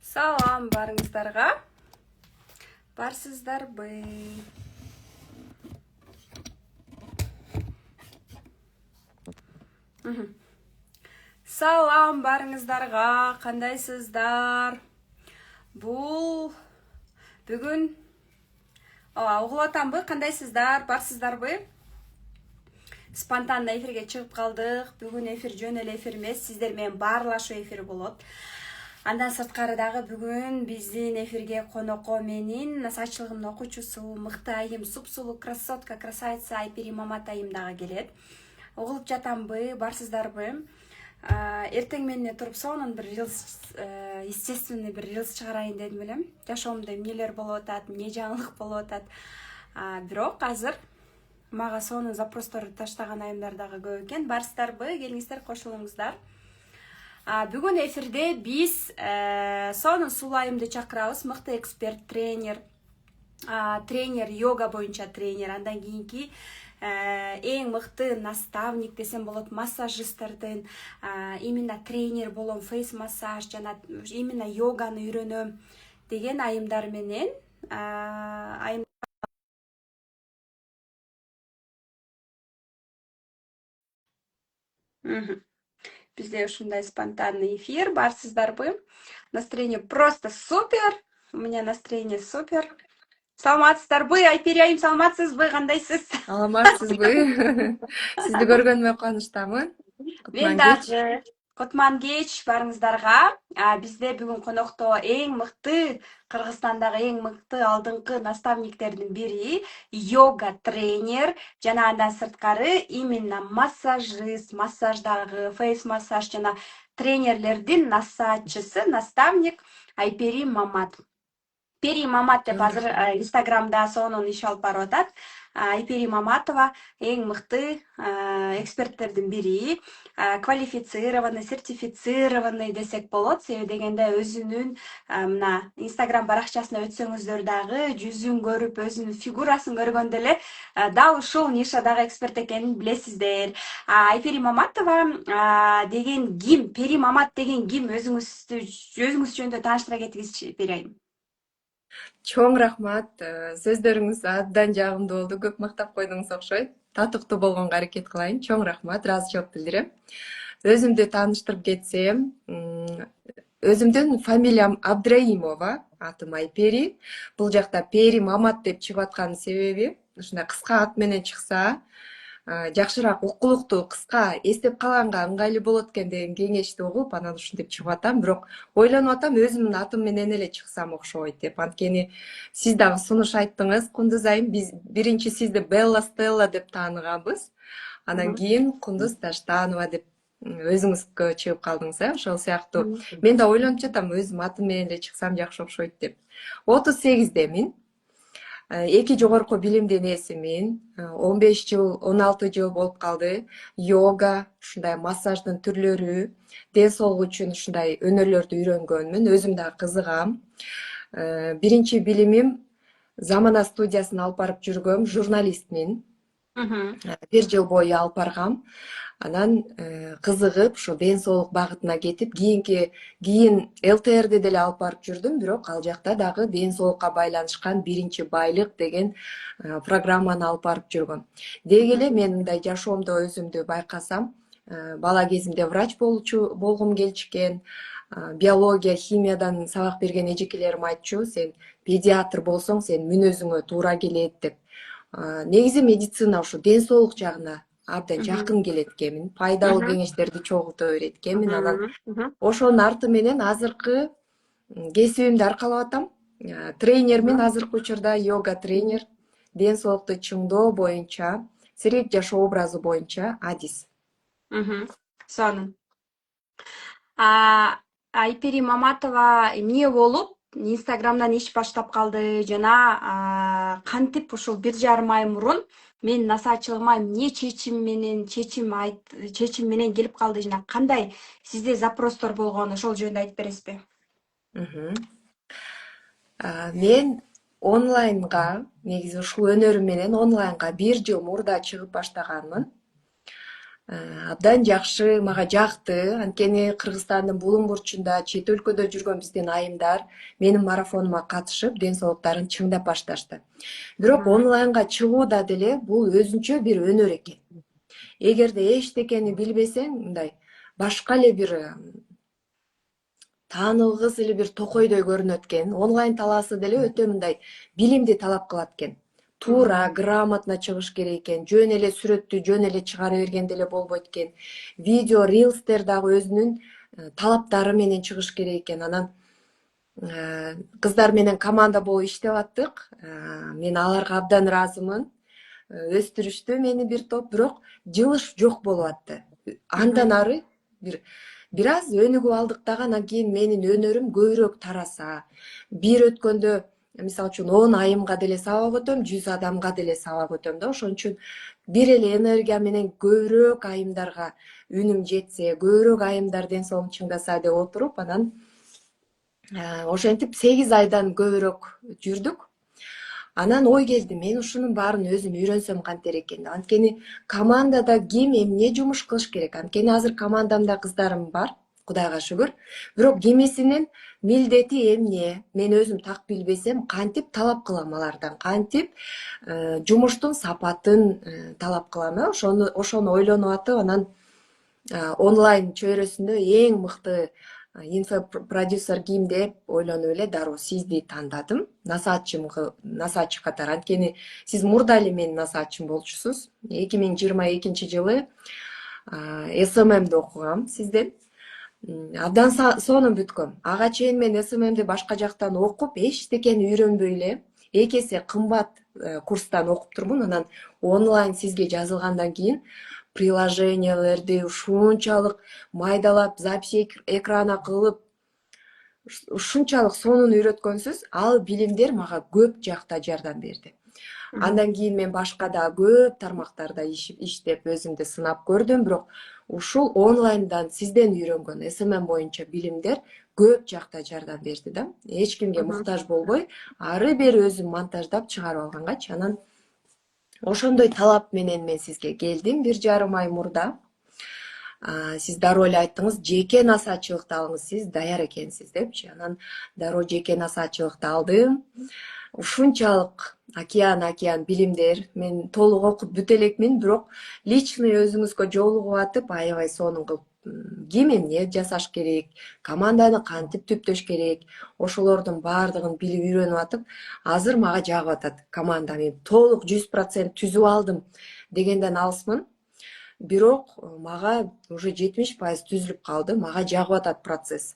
Салам барыңыздарға. Барсыздарбы? Салам барыңыздарға. Қандайсыздар? Бұл бүгін угулатамбы? Кандайсыздар? Барсыздарбы? Спонтанно эфирге чыгып калдык. Бүгүн эфир жөн эле эфир эмес, сиздер менен баарлашуу эфири болот. Андан сырткары дагы бүгүн биздин эфирге конокко менин сачылыгымдын окуучусу, мыкты айым, супсулуу красотка, красавица Айпери Мамат айым дагы келет. Угулуп жатамбы, барсыздарбы? Эртең менен туруп сонун бир рилс, естественный бир рилс чыгарайын дедим элем. Жашоомдо эмнелер болуп атат, эмне жаңылык болуп атат. Бирок азыр мага сонун запростор таштаган айымдар дагы көп экен. Барсыздарбы? Келиңиздер, кошулуңуздар. Бүгүн эфирде биз сонун сулуу айымды чакырабыз. Мыкты эксперт, тренер, йога боюнча тренер, андан кийинки эң мыкты наставник десем болот, массажистердин именно тренер болом, фейс массаж жана именно йоганы үйрөнөм деген айымдар менен Бізде ушундай спонтанный эфир. Барсыздарбы? Настроение просто супер. У меня настроение супер. Саламатсыздарбы? Айпери айым, саламатсызбы? Кандайсыз? Саламатсызбы? Сизди көргөнүмө кубанычтамын. Мен Кутман кеч. дагы. Кутман кеч барыңыздарга. Бизде бүгүн конокто эң мыкты, Кыргызстандагы эң мыкты алдыңкы наставниктердин бири, йога тренер жана андан сырткары именно массажист, массаждагы фейс массаж жана тренерлердин насаатчысы, наставник Айпери Мамат. Пери Мамат деп азыр Инстаграмда сонун иш алып барып атат. Айпери Маматова эң мыкты эксперттердин бири, квалифицированный, сертифицированный десек болот. Себеби дегенде өзүнүн мына Инстаграм баракчасына өтсөңүздөр дагы жүзүн көрүп, өзүнүн фигурасын көргөндө эле дал ушул нишадагы эксперт экенин билесиздер. Айпери Маматова деген ким? Пери Мамат деген ким? Өзүңүз жөнүндө тааныштыра кетиңизчи, Пери айым. Чоң рахмат. Сөздөрүңүз абдан жагымдуу болду. Көп мактап койдуңуз окшойт. Татыктуу болгонго аракет кылайын. Чоң рахмат. Ыраазычылык билдирем. Өзүмдү тааныштырып кетсем, өзүмдүн фамилиям Абдраимова, атым Айпери. Бул жакта Пери Мамат деп чыгып атканын себеби, ушундай кыска ат менен чыкса, жакшыраак укулуктуу, кыска, эстеп калганга ыңгайлуу болот экен деген кеңешти угуп, анан ушинтип чыгып атам. Бирок ойлонуп атам, өзүмдүн атым менен эле чыксам окшойт деп. Анткени сиз дагы сунуш айттыңыз, Кундуз айым. Биз биринчи сизди Белла Стелла деп тааныганбыз. Анан кийин Кундуз Таштанова деп өзүңүзгө чыгып калдыңыз, ошол сыяктуу. Мен да ойлонуп жатам, өзүм атым менен эле чыксам жакшы окшойт деп. 38-демин. 2 жогорку билимдин ээсимин. 15 жыл, 16 жыл болуп калды. Йога, ушундай массаждын түрлөрү, ден соолук үчүн ушундай өнөрлөрдү үйрөнгөнмүн. Өзүм да кызыгам. Биринчи билимим Замана студиясын алып барып жүргөм, журналистмин. 1 жыл бою алып баргам. Анан кызыгып, ушу ден соолук багытына кетип, кийин ЛТРди деле алып барып жүрдүм, бирок ал жакта дагы ден соолукка байланышкан биринчи байлык деген программаны алып барып жүргөм. Деги эле мен мындай жашоомдо өзүмдү байкасам, бала кезимде врач болгум келчү. Биология, химиядан сабак берген эжекелерим айтчу, сен педиатр болсоң, сен мүнөзүңө туура келет деп. Негизи медицина ушу ден соолук жагына абдан жакын келет экенмин. Пайдалуу кеңештерди чогулта берет экенмин. Анан ошонун арты менен азыркы кесибимди аркалап атам. Тренермин азыркы учурда, йога тренер, ден соолукту чыңдоо боюнча, сирек жашоо образы боюнча адис. Сонун. Айпери Маматова эмне болуп Инстаграмдан иш баштап калды жана кантип ушул 1,5 ай мурун мен насаатчылыгыма эмне чечим менен келип калды жана кандай сизде запростор болгон, ошол жөнүндө айтып бересизби? Мен онлайнга, негизи ушул өнөрүм менен онлайнга 1 жыл мурда чыгып баштаганмын. Абдан жакшы, мага жакты. Анткени Кыргызстандын булуң бурчунда, чет өлкөдө жүргөн биздин айымдар менин марафонума катышып, ден соолуктарын чыңдап башташты. Бирок онлайнга чыгуу деле бул өзүнчө бир өнөр экен. Эгерде эчтекени билбесең, мындай башка эле бир таанылгыс эле бир токойдой көрүнөт экен. Онлайн талаасы деле өтө мындай билимди талап кылат экен. Туура, грамотно чыгыш керек экен. Жөн эле сүрөттү жөн эле чыгара берген деле болбойт экен. Видео, рилстер дагы өзүнүн талаптары менен чыгыш керек экен. Анан кыздар менен команда болуп иштеп аттык. Мен аларга абдан ыраазымын. Өстүрүштү мени бир топ, бирок жылыш жок болуп атты. Андан ары бир аз өнүгүп алдык дагы, анан кийин менин өнөрүм көбүрөөк тараса, бир өткөндө мисалы үчүн 10 айымга деле сабак өтөм, 100 адамга деле сабак өтөм да. Ошон үчүн бир эле энергия менен көбүрөөк айымдарга үнүм жетсе, көбүрөөк айымдар ден соолугун чыңдаса деп отуруп, анан ошентип 8 айдан көбүрөөк жүрдүк. Анан ой келди, мен ушунун баарын өзүм үйрөнсөм кантер экен деп. Анткени командада ким эмне жумуш кылыш керек? Анткени азыр командамда кыздарым бар, Кудайга шүгүр. Бирок кимисинин милдети эмне? Мен өзүм так билбесем, кантип талап кылам алардан? Кантип жумуштун сапатын талап кылам? Ошону ойлонуп атып, анан онлайн чөйрөсүндө эң мыкты инфопродюсер ким деп ойлонуп эле дароо сизди тандадым насаатчы катары. Анткени сиз мурда эле менин насаатчым болчусуз. 2022-жылы СММди окугам сизден. Абдан сонун бүткөм. Ага чейин мен СММди башка жактан окуп, эчтекени үйрөнбөй эле 2 эсе кымбат курстан окуп турмун. Анан онлайн сизге жазылгандан кийин приложениялерди ушунчалык майдалап, запись экрана кылып, ушунчалык сонун үйрөткөнсүз, ал билимдер мага көп жакта жардам берди. Андан кийин мен башка да көп тармактарда иштеп, өзүмдү сынап көрдүм, бирок ушул онлайндан сизден үйрөнгөн СММ боюнча билимдер көп жакта жардам берди да. Эч кимге муктаж болбой, ары бери өзүм монтаждап чыгарып алгангачы. Анан ошондой талап менен мен сизге келдим 1,5 ай мурда. Сиз дароо эле айттыңыз, жеке насаатчылыкты алыңыз, сиз даяр экенсиз депчи. Анан дароо жеке насаатчылыкты алдым. Ушунчалык океан билимдер, мен толук окуп бүтө элекмин, бирок личный өзүңүзгө жолугуп атып, аябай сонун кылып ким эмне жасаш керек, команданы кантип түптөш керек, ошолордун баардыгын билип үйрөнүп атып, азыр мага жагып атат команда. Мен толук 100% түзүп алдым дегенден алысмын. Бирок мага уже 70% түзүлүп калды, мага жагып атат процесс.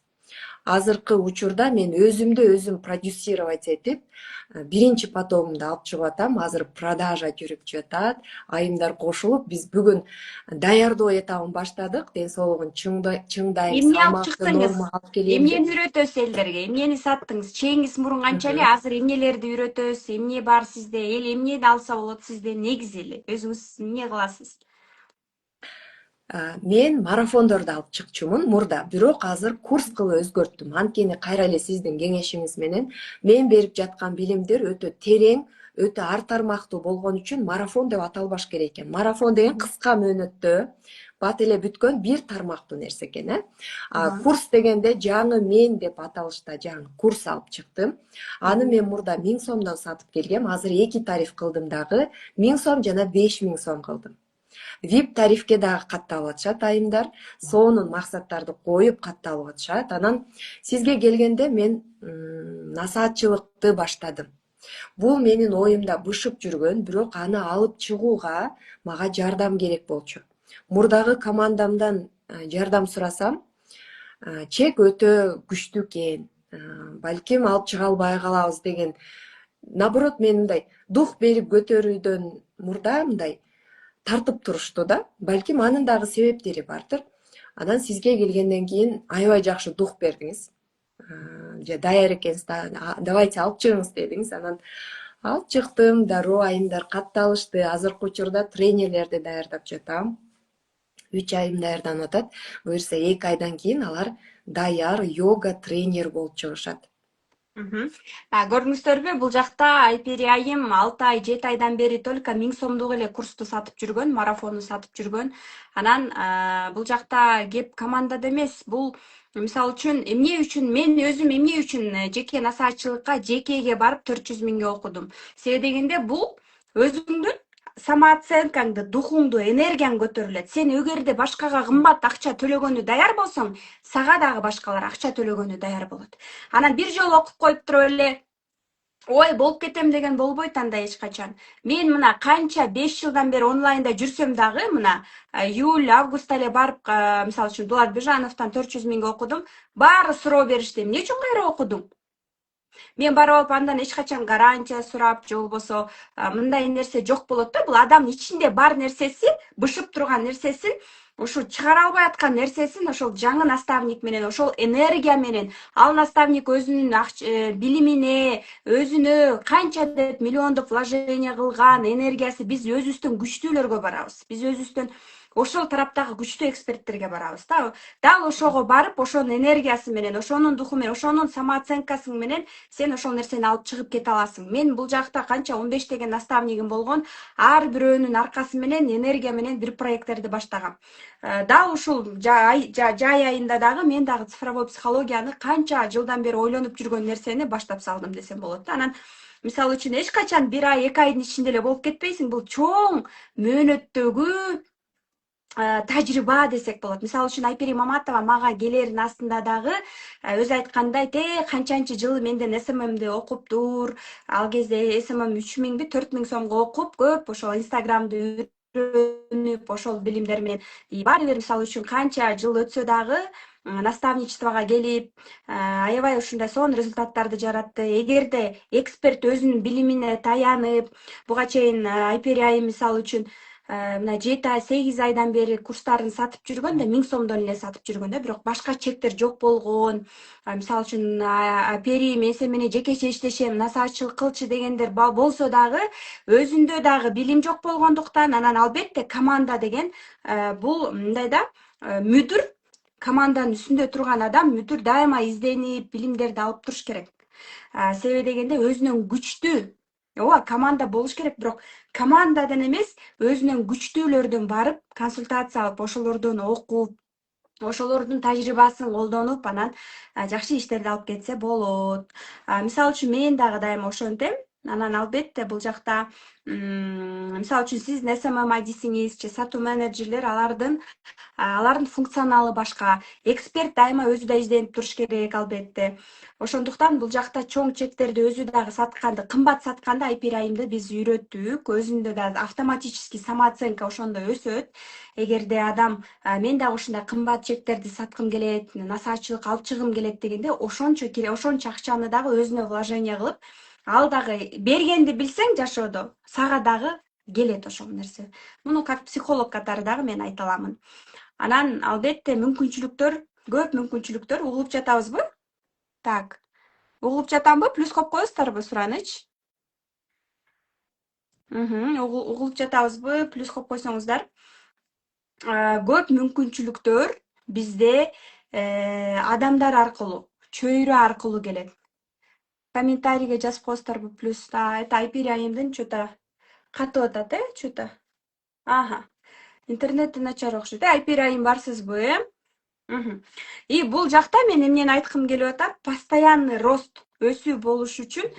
Азыркы учурда мен өзүм продюсировать этип, биринчи потогумду алып чыгып атам. Азыр продажа жүрүп жатат, айымдар кошулуп, биз бүгүн даярдоо этабын баштадык. Ден соолугун чыңдайм, Эмне алып салмакты чыктыңыз? нормага алып келем деп. Эмнени үйрөтөсүз элдерге? Эмнени саттыңыз? Чейиңиз мурун канча эле? Азыр эмнелерди үйрөтөсүз? Эмне бар сизде? Эл эмнени алса болот сизден негизи эле? Өзүңүз эмне кыласыз? Мен марафондорду алып чыкчумун мурда, бирок азыр курс кылып өзгөрттүм. Анткени кайра эле сиздин кеңешиңиз менен мен берип жаткан билимдер өтө терең, өтө ар тармактуу болгон үчүн марафон деп аталбаш керек экен. Марафон деген кыска мөөнөттө бат эле бүткөн бир тармактуу нерсе экен. Курс дегенде жаңы мен деп аталышта жаңы курс алып чыктым. Аны мен мурда 1000 сомдон сатып келгем. Азыр 2 тариф кылдым дагы. 1000 сом жана 5000 сом кылдым. VIP тарифке дагы катталып атышат айымдар. Сонун максаттарды коюп катталып атышат. Анан сизге келгенде мен насаатчылыкты баштадым. Бул менин оюмда бышып жүргөн, бирок аны алып чыгууга мага жардам керек болчу. Мурдагы командамдан жардам сурасам, чек өтө күчтүү экен. Балким алып чыга албай калабыз деген. Наоборот, мен мындай дух берип көтөрүүдөн мурда мындай тартып турушту да. Балким анын дагы себептери бардыр. Анан сизге келгенден кийин аябай жакшы дух бердиңиз. Даяр экенсиз, давайте алып чыгыңыз дедиңиз. Анан алып чыктым, дароо айымдар катталышты. Азыркы учурда тренерлерди даярдап жатам. 3 айым даярданып атат. Буюрса 2 айдан кийин алар даяр йога тренер болуп чыгышат. Мгм. Көрдүңүздөрбү, бул жакта Айпери айым 6 ай 7 айдан бери только 1000 сомдук эле курсту сатып жүргөн, марафонду сатып жүргөн. Анан бул жакта кеп командада эмес, бул мисалы үчүн эмне үчүн мен өзүм эмне үчүн жеке насаатчылыкка жекеге барып 400 000 окудум. Себеби дегенде бул өзүңдүн самооценкаңды, духуңду, энергияң көтөрүлөт. Сен эгерде башкага кымбат акча төлөгөнү даяр болсоң, сага дагы башкалар акча төлөгөнү даяр болот. Анан бир жолу окуп коюп туруп эле ой болуп кетем деген болбойт анда эч качан. Мен мына канча 5 жылдан бери онлайнда жүрсөм дагы мына июль, августта эле барып, мисалы үчүн Дулат Бижановтон 400 000 окудум. Баары суроо беришти. Эмне үчүн кайра окудуң? Мен барып алып андан эч качан гарантия сурап, же болбосо мындай нерсе жок болот да. Бул адамдын ичинде бар нерсеси, бышып турган нерсесин, ушул чыгара албай аткан нерсесин ошол жаңы наставник менен, ошол энергия менен, ал наставник өзүнүн билимине, өзүнө канча деп миллиондоп вложение кылган энергиясы, биз өзүбүздөн күчтүүлөргө барабыз. Биз өзүбүздөн ошол тараптагы күчтүү эксперттерге барабыз да. Дал ошого барып, ошонун энергиясы менен, ошонун духу менен, ошонун самооценкасы менен сен ошол нерсени алып чыгып кете аласың. Мен бул жакта канча 15 наставнигим болгон, ар бирөөнүн аркасы менен, энергия менен бир проекттерди баштагам. Дал ушул жай айында дагы мен дагы цифровой психологияны канча жылдан бери ойлонуп жүргөн нерсени баштап салдым десем болот да. Анан мисалы үчүн эч качан 1 ай, 2 айдын ичинде эле болуп кетпейсиң. Бул чоң мөөнөттөгү тажрыйба десек болот. Мисалы үчүн Айпери Маматова мага келерин астында дагы өзү айткандай, канчанчы жылы менден СММди окуптур. Ал кезде СММ 3000 4000 сомго окуп, көп ошол Инстаграмды үйрөнүп, ошол билимдер менен баары бир мисалы үчүн канча жыл өтсө дагы наставничествого келип, аябай ушундай сонун результаттарды жаратты. Эгерде эксперт өзүнүн билимине таянып, буга чейин Айпери айым мисалы үчүн мына 7 ай, 8 айдан бери курстарын сатып жүргөн да, 1000 сомдон эле сатып жүргөн да, бирок башка чектер жок болгон. Мисалы үчүн Пери мен сен менен жекече иштешем, насаатчылык кылчы дегендер болсо дагы, өзүндө дагы билим жок болгондуктан, анан албетте команда деген бул мындай да, мүдүр, команданын үстүндө турган адам, мүдүр дайыма изденип, билимдерди алып туруш керек. Себеби дегенде өзүнөн күчтүү, ооба, команда болуш керек, бирок командадан эмес, өзүнөн күчтүүлөрдөн барып консультация алып, ошолордон окуп, ошолордун тажрыйбасын колдонуп, анан жакшы иштерди алып кетсе болот. Мисалы үчүн мен дагы дайыма ошентем. Анан албетте бул жакта мисалы үчүн сиздин СММ айдисиңиз же сатуу менеджерлер, алардын функционалы башка. Эксперт дайыма өзү да изденип туруш керек, албетте. Ошондуктан бул жакта чоң чектерди өзү дагы сатканды, кымбат сатканды Айпери айымды биз үйрөттүк. Өзүндө да автоматически самооценка ошондо өсөт. Эгерде адам мен дагы ушундай кымбат чектерди саткым келет, насаатчылык алып чыгым келет дегенде, ошончо акчаны дагы өзүнө вложение кылып, ал дагы бергенди билсең жашоодо, сага дагы келет ошол нерсе. Муну как психолог катары дагы мен айта аламын. Анан албетте мүмкүнчүлүктөр, көп мүмкүнчүлүктөр. Угулуп жатабызбы? Так. Угулуп жатамбы? Плюс коюп коесуздарбы сураныч? Угулуп жатабызбы? Плюс коюп койсоңуздар. Көп мүмкүнчүлүктөр бизде адамдар аркылуу, чөйрө аркылуу келет. Комментарийге жазып коесуздарбы? Плюс. Это Айпери айымдын что-то катып атат, что-то. Ага. Интернети начар окшойт. Айпери айым барсызбы? И бул жакта мен эмнени айткым келип атат? Постоянный рост, өсүү болуш үчүн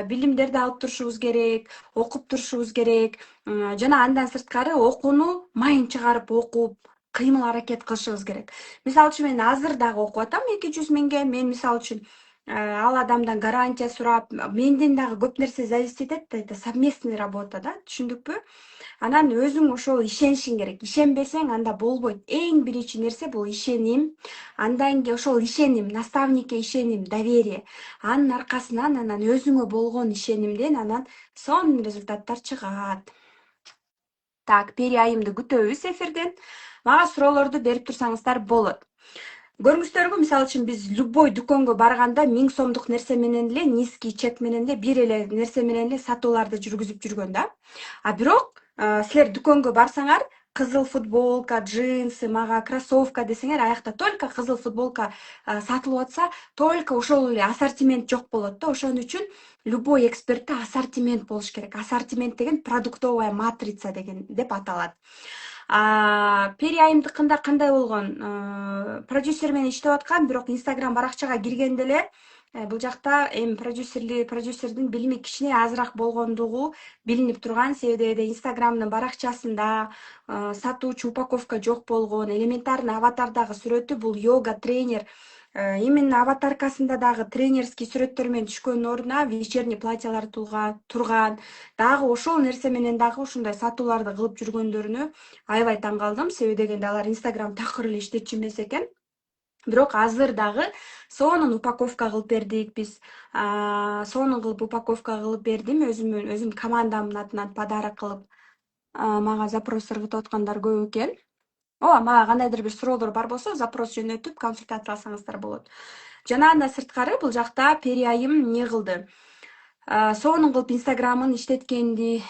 билимдерди алып турушубуз керек, окуп турушубуз керек. Жана андан сырткары окууну майын чыгарып окуп, кыймыл аракет кылышыбыз керек. Мисалы үчүн мен азыр дагы окуп атам 200 000ге. Мен мисалы үчүн ал адамдан гарантия сурап, менден дагы көп нерсе зависит этет да, это совместный работа да, түшүндүкпү? Анан өзүң ошол ишенишиң керек. Ишенбесең анда болбойт. Эң биринчи нерсе бул ишеним. Андан кийин ошол ишеним, наставникке ишеним, доверие. Анын аркасынан анан өзүңө болгон ишенимден анан сонун результаттар чыгат. Так, Пери айымды күтөбүз эфирден. Мага суроолорду берип турсаңыздар болот. Көрүңүздөрбү, мисалы үчүн биз любой дүкөнгө барганда 1000 сомдук нерсе менен эле, низкий чек менен эле, бир эле нерсе менен эле сатууларды жүргүзүп жүргөн да. Бирок силер дүкөнгө барсаңар, кызыл футболка, джинсы, мага кроссовка десеңер, аякта только кызыл футболка сатылып атса, только ошол эле ассортимент жок болот да. Ошон үчүн любой экспертте ассортимент болуш керек. Ассортимент деген продуктовая матрица деген деп аталат. Пери айымдыкында кандай болгон? Продюсер менен иштеп аткан, бирок Instagram баракчага киргенде эле бул жакта эми продюсердин билими кичине азыраак болгондугу билинип турган. Себеби Instagram'дын баракчасында сатуучу упаковка жок болгон. Элементарный аватардагы сүрөтү бул йога тренер. Именно аватаркасында дагы тренерский сүрөттөр менен түшкөндүн ордуна вечерний платьялар турган. Дагы ошол нерсе менен дагы ушундай сатууларды кылып жүргөндөрүнө аябай таң калдым. Себеби дегенде алар Instagram такыр эле иштечү эмес экен. Бирок азыр дагы сонун упаковка кылып бердик биз. Сонун кылып упаковка кылып бердим. Өзүм командамдын атынан подарок кылып мага запрос ыргытып аткандар көп экен. Ооба, мага кандайдыр бир суроолор бар болсо, запрос жөнөтүп консультация алсаңыздар болот. Жана андан сырткары бул жакта Пери айым эмне кылды? Сонун кылып Instagram'ын иштеткенди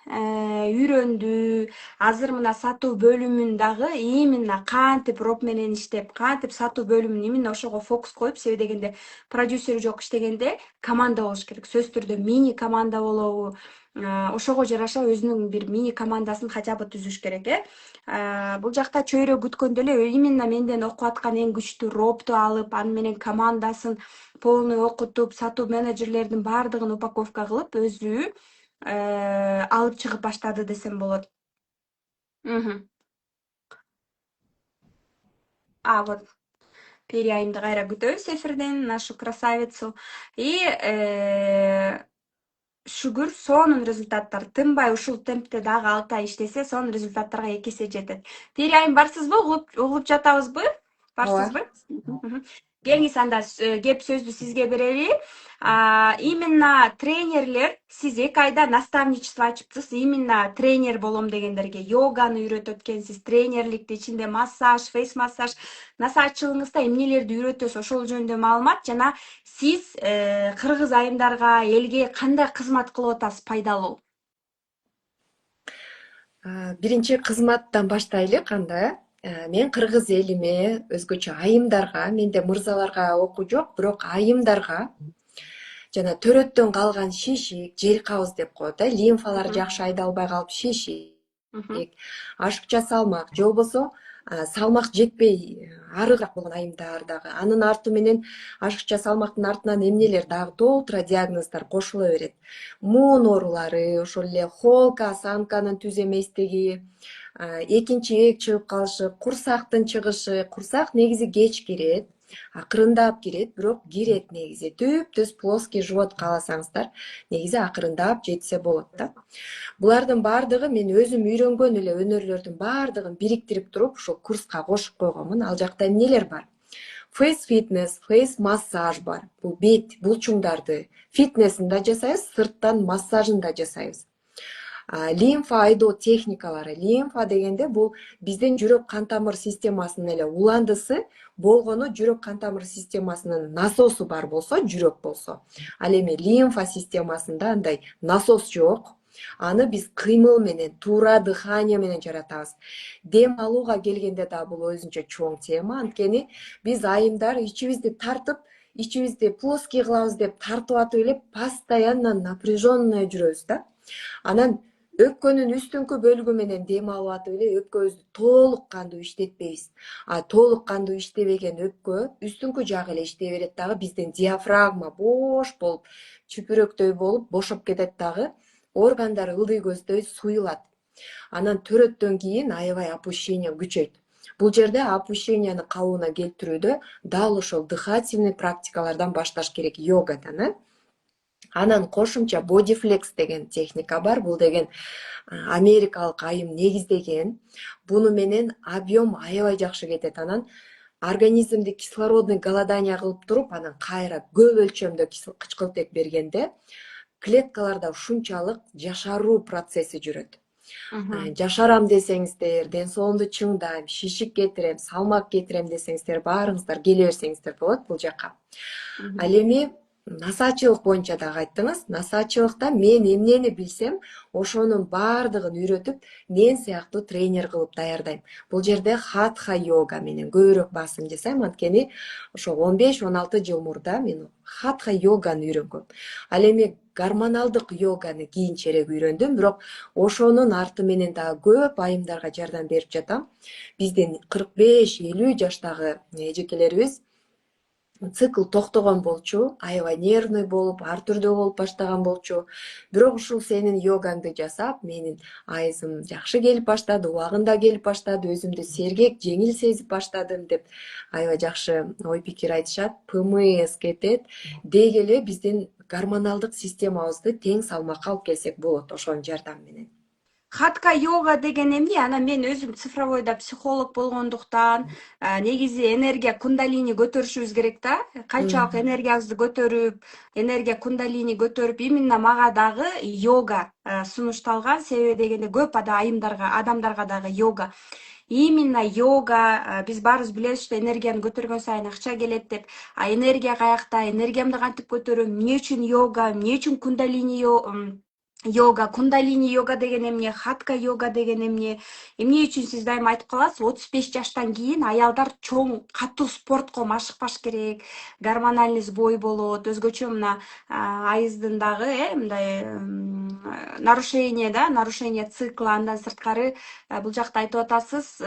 үйрөндү. Азыр мына сатуу бөлүмүн дагы именно кантип роп менен иштеп, кантип сатуу бөлүмүн именно ошого фокус коюп, себеби дегенде продюсер жок иштегенде команда болуш керек. Сөзсүз түрдө мини команда болобу, ошого жараша өзүнүн бир мини командасын хотя бы түзүш керек. Бул жакта чөйрө күткөндө эле именно менден окуп аткан эң күчтүү ропту алып, аны менен командасын полный окутуп, сатуу менеджерлердин баардыгын упаковка кылып, өзү алып чыгып баштады десем болот. Вот Пери айымды кайра күтөбүз эфирден, нашу красавицу. И шүгүр сонун результаттар. Тынбай ушул темпте дагы 6 ай иштесе, сонун результаттарга 2 эсе жетет. Пери айым барсызбы? Угуп жатабызбы? Барсызбы? Келиңиз, анда кеп сөздү сизге берели. Именно тренерлер, сиз 2 айда наставничество ачыпсыз. Именно тренер болом дегендерге йоганы үйрөтөт экенсиз, тренерликти, ичинде массаж, фейс массаж. Насаатчылыгыңызда эмнелерди үйрөтөсүз, ошол жөнүндө маалымат жана сиз кыргыз айымдарга, элге кандай кызмат кылып атасыз пайдалуу? Биринчи кызматтан баштайлы кандай. Мен кыргыз элиме, өзгөчө айымдарга, менде мырзаларга окуу жок, бирок айымдарга жана төрөттөн калган шишик, желкабыз деп коет, лимфалар жакшы айдалбай калып шишик, ашыкча салмак же болбосо салмак жетпей арыгыраак болгон айымдар дагы. Анын арты менен ашыкча салмактын артынан эмнелер дагы толтура диагноздар кошула берет. Муун оорулары, ошол эле холка, осанканын түз эместиги, экинчи ээк чыгып калышы, курсактын чыгышы. Курсак негизи кеч кирет, акырындап кирет, бирок кирет негизи. Түп-түз плоский живот кааласаңыздар, негизи акырындап жетсе болот да. Булардын баардыгы мен өзүм үйрөнгөн эле өнөрлөрдүн баардыгын бириктирип туруп ушул курска кошуп койгонмун. Ал жакта эмнелер бар? Фейс фитнес, фейс массаж бар. Бул бет булчуңдарды фитнесин да жасайбыз, сырттан массажын да жасайбыз. Лимфа айдоо техникалары. Лимфа дегенде бул биздин жүрөк кан тамыр системасынын эле уландысы болгону, жүрөк кан тамыр системасынын насосу бар болсо, жүрөк болсо. Ал эми лимфа системасында андай насос жок. Аны биз кыймыл менен, туура дыхание менен жаратабыз. Дем алууга келгенде да бул өзүнчө чоң тема. Анткени биз айымдар ичибизди тартып, ичибизди плоский кылабыз деп тартып атып эле постоянно напряженный жүрөбүз да. Анан өпкөнүн үстүңкү бөлүгү менен дем алып атып эле өпкөбүздү толук кандуу иштетпейбиз. Толук кандуу иштебеген өпкө үстүңкү жагы эле иштей берет дагы, биздин диафрагма бош болуп, чүпүрөктөй болуп бошоп кетет дагы. Органдар ылдый көздөй суюлат. Анан төрөттөн кийин аябай опущение күчөйт. Бул жерде опущенияны калыбына келтирүүдө дал ошол дыхательный практикалардан башташ керек, йогадан. Анан кошумча бодифлекс деген техника бар. Бул деген америкалык айым негиздеген. Буну менен объем аябай жакшы кетет. Анан организмди кислородный голодание кылып туруп, анан кайра көп өлчөмдө кычкылтек бергенде клеткаларда ушунчалык жашаруу процесси жүрөт. Жашарам десеңиздер, ден соолумду чыңдайм, шишик кетирем, салмак кетирем десеңиздер, баарыңыздар келе берсеңиздер болот бул жака. Ал эми насаачылык боюнча дагы айттыңыз. Насаачылыкта мен эмнени билсем, ошонун баардыгын үйрөтүп, мен сыяктуу тренер кылып даярдайм. Бул жерде хатха йога менен көбүрөөк басым жасайм, анткени ошо 15-16 жыл мурда мен хатха йоганы үйрөнгөм. Ал эми гормоналдык йоганы кийинчерээк үйрөндүм, бирок ошонун арты менен дагы көп айымдарга жардам берип жатам. Биздин 45-50 жаштагы эжекелерибиз цикл токтогон болчу, аябай нервный болуп, ар түрдүү болуп баштаган болчу. Бирок ушул сенин йогаңды жасап, менин айызым жакшы келип баштады, убагында келип баштады, өзүмдү сергек, жеңил сезип баштадым деп аябай жакшы ой пикир айтышат. ПМС кетет, деги эле биздин гормоналдык системабызды тең салмакка алып келсек болот ошонун жардамы менен. Хатка йога деген эмне? Анан мен өзүм цифровойда психолог болгондуктан, негизи энергия кундалини көтөрүшүбүз керек да. Канчалык энергиябызды көтөрүп, энергия кундалини көтөрүп, именно мага дагы йога сунушталган. Себеби дегенде көп адамдарга дагы йога. Именно йога, биз баарыбыз билебиз, что энергияны көтөргөн сайын акча келет деп. А энергия каякта, энергиямды кантип көтөрөм? Эмне үчүн йога, эмне үчүн йога, кундалини йога деген эмне, хатка йога деген эмне үчүн сиз дайыма айтып каласыз, 35 жаштан кийин аялдар чоң катуу спортко машыкпаш керек, гормональный сбой болот, өзгөчө мына айыздын дагы мындай нарушение цикла. Андан сырткары бул жакта айтып атасыз,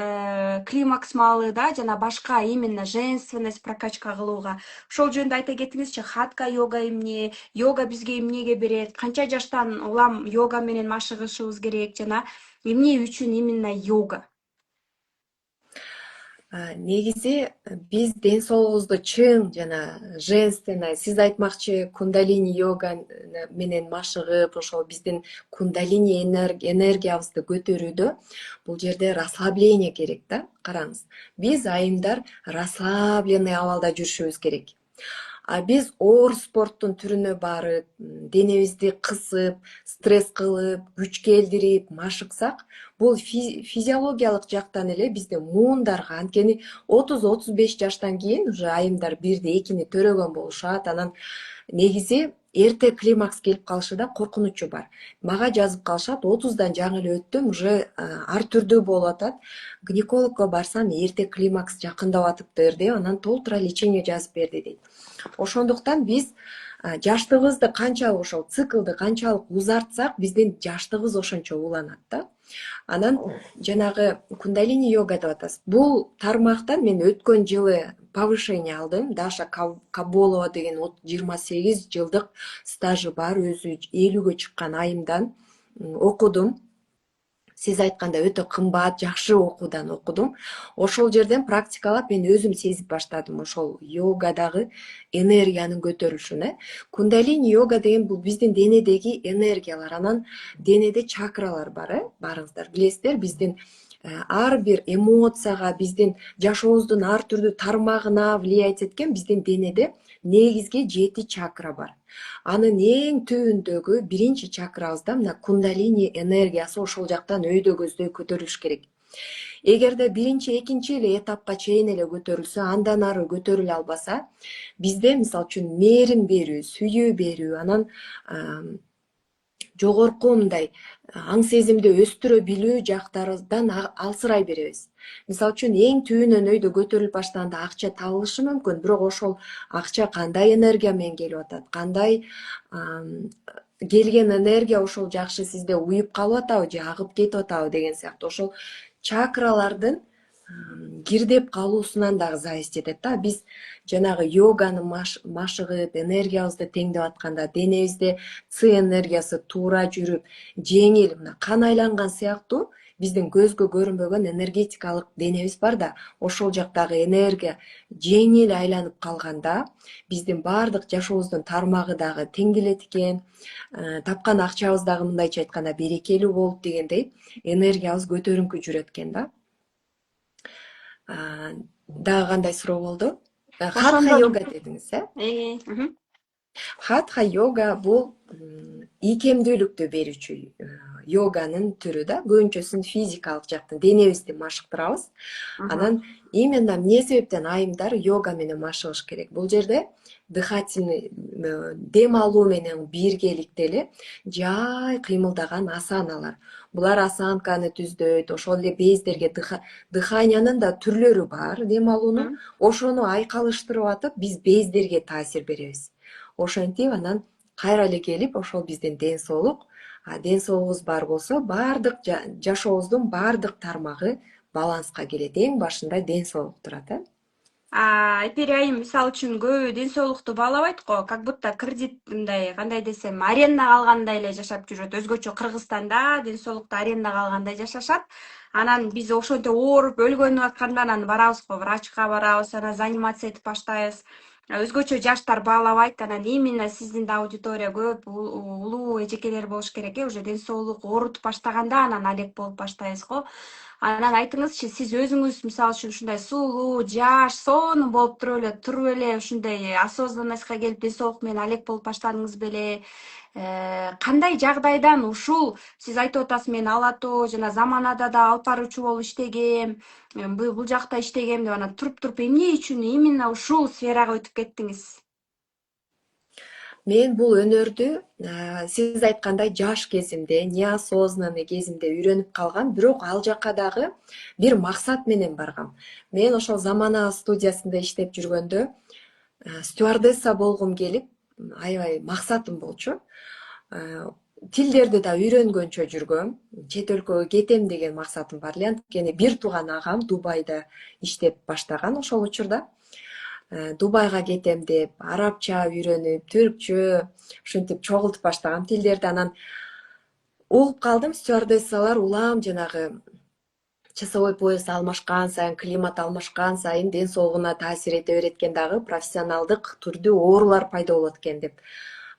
климакс маалы да жана башка именно женственность прокачка кылууга. Ошол жөнүндө айта кетиңизчи, хатка йога эмне, йога бизге эмнеге берет, канча жаштан улам йога менен машыгышыбыз керек, жана эмне үчүн именно йога? Негизи биз ден соолугубузду чың жана женственный, сиз айтмакчы кундалини йога менен машыгып, ошол биздин кундалини энергиябызды көтөрүүдө бул жерде расслабление керек да. Караңыз, биз айымдар расслабленный абалда жүрүшүбүз керек. Биз оор спорттун түрүнө барып, денебизди кысып, стресс кылып, күч келдирип машыксак, бул физиологиялык жактан эле бизде муундарга, анткени 30-35 жаштан кийин уже айымдар бирди, экини төрөгөн болушат. Анан негизи эрте климакс келип калышы да коркунучу бар. Мага жазып калышат, 30дан жаңы эле өттүм, уже ар түрдүү болуп атат. Гинекологко барсам, эрте климакс жакындап атыптыр деп, анан толтура лечение жазып берди дейт. Ошондуктан биз жаштыгыбызды канчалык, ошол циклды канчалык узартсак, биздин жаштыгыбыз ошончо уланат да. Анан жанагы кундалини йога деп атасыз. Бул тармактан мен өткөн жылы повышение алдым. Даша Каболова деген 28 жылдык стажы бар, өзү 50-гө чыккан айымдан окудум. Сиз айткандай өтө кымбат, жакшы окуудан окудум. Ошол жерден практикалап мен өзүм сезип баштадым ошол йогадагы энергиянын көтөрүлүшүн. Кундалини йога деген бул биздин денедеги энергиялар. Анан денеде чакралар бар, барыңыздар билесиздер, биздин ар бир эмоцияга, биздин жашообуздун ар түрдүү тармагына влиять эткен биздин денеде негизги 7 чакра бар. Анын эң түбүндөгү биринчи чакрабызда мына кундалини энергиясы ошол жактан өйдө көздөй көтөрүлүш керек. Эгерде биринчи, экинчи эле этапка чейин эле көтөрүлсө, андан ары көтөрүлө албаса, бизде мисалы үчүн мээрим берүү, сүйүү берүү, анан жогорку мындай аң сезимди өстүрө билүү жактарыбыздан алсырай беребиз. Мисалы үчүн эң түбүнөн өйдө көтөрүлүп баштаганда акча табылышы мүмкүн, бирок ошол акча кандай энергия менен келип атат, кандай келген энергия ошол жакшы сизде уюп калып атабы же агып кетип атабы деген сыяктуу ошол чакралардын кирдеп калуусунан дагы зависить этет да. Биз жанагы йоганы машыгып, энергиябызды теңдеп атканда, денебизде ци энергиясы туура жүрүп, жеңил, мына кан айланган сыяктуу биздин көзгө көрүнбөгөн энергетикалык денебиз бар да, ошол жактагы энергия жеңил айланып калганда, биздин баардык жашообуздун тармагы дагы теңделет экен, тапкан акчабыз дагы мындайча айтканда берекелүү болуп дегендей, энергиябыз көтөрүңкү жүрөт экен да. Дагы кандай суроо болду? Хатха йога дедиңиз, Хатха Хатха йога бул ийкемдүүлүктү берүүчү йоганын түрү да, көбүнчөсүн физикалык жактан денебизди машыктырабыз. Анан именно эмне себептен айымдар йога менен машыгыш керек? Бул жерде дыхательный дем алуу менен биргеликте эле жай кыймылдаган асаналар. Булар осанканы түздөйт, ошол эле бездерге дыханиянын да түрлөрү бар дем алуунун. Ошону айкалыштырып атып биз бездерге таасир беребиз. Ошентип анан кайра эле келип ошол биздин ден соолук, ден соолугубуз бар болсо баардык жашообуздун баардык тармагы баланска келет. Эң башында ден соолук турат. Айпери айым мисалы үчүн көбү ден соолукту баалабайт го, как будто кредит мындай кандай десем арендага алгандай эле жашап жүрөт. Өзгөчө Кыргызстанда ден соолукту арендага алгандай жашашат. Анан биз ошентип ооруп өлгөнүп атканда анан барабыз го, врачка барабыз, анан заниматься этип баштайбыз. Өзгөчө жаштар баалабайт. Анан именно сиздин да аудитория көп улуу эжекелер болуш керек уже ден соолук оорутуп баштаганда анан алек болуп баштайбыз го. Анан айтыңызчы, сиз өзүңүз мисалы үчүн ушундай сулуу, жаш, сонун болуп туруп эле ушундай осознанностька келип ден соолук менен алек болуп баштадыңыз беле? Кандай жагдайдан ушул сиз айтып атасыз, мен ала тоо жана заманада да алып баруучу болуп иштегем, бул жакта иштегем деп анан туруп эмне үчүн именно ушул сферага өтүп кеттиңиз? Мен бул өнөрдү сиз айткандай жаш кезимде, неосознанный кезимде үйрөнүп калгам, бирок ал жака дагы бир максат менен баргам. Мен ошол замана студиясында иштеп жүргөндө стюардесса болгум келип, аябай максатым болчу. Тилдерди да үйрөнгөнчө жүргөм. Чет өлкөгө кетем деген максатым бар эле. Анткени бир тууган агам Дубайда иштеп баштаган ошол учурда. Дубайга кетем деп, арабча үйрөнүп, түркчө ушинтип чогултуп баштагам тилдерди. Анан угуп калдым, стюардессалар улам жанагы часовой пояс алмашкан сайын, климат алмашкан сайын ден соолугуна таасир эте берет экен, дагы профессионалдык түрдүү оорулар пайда болот экен деп.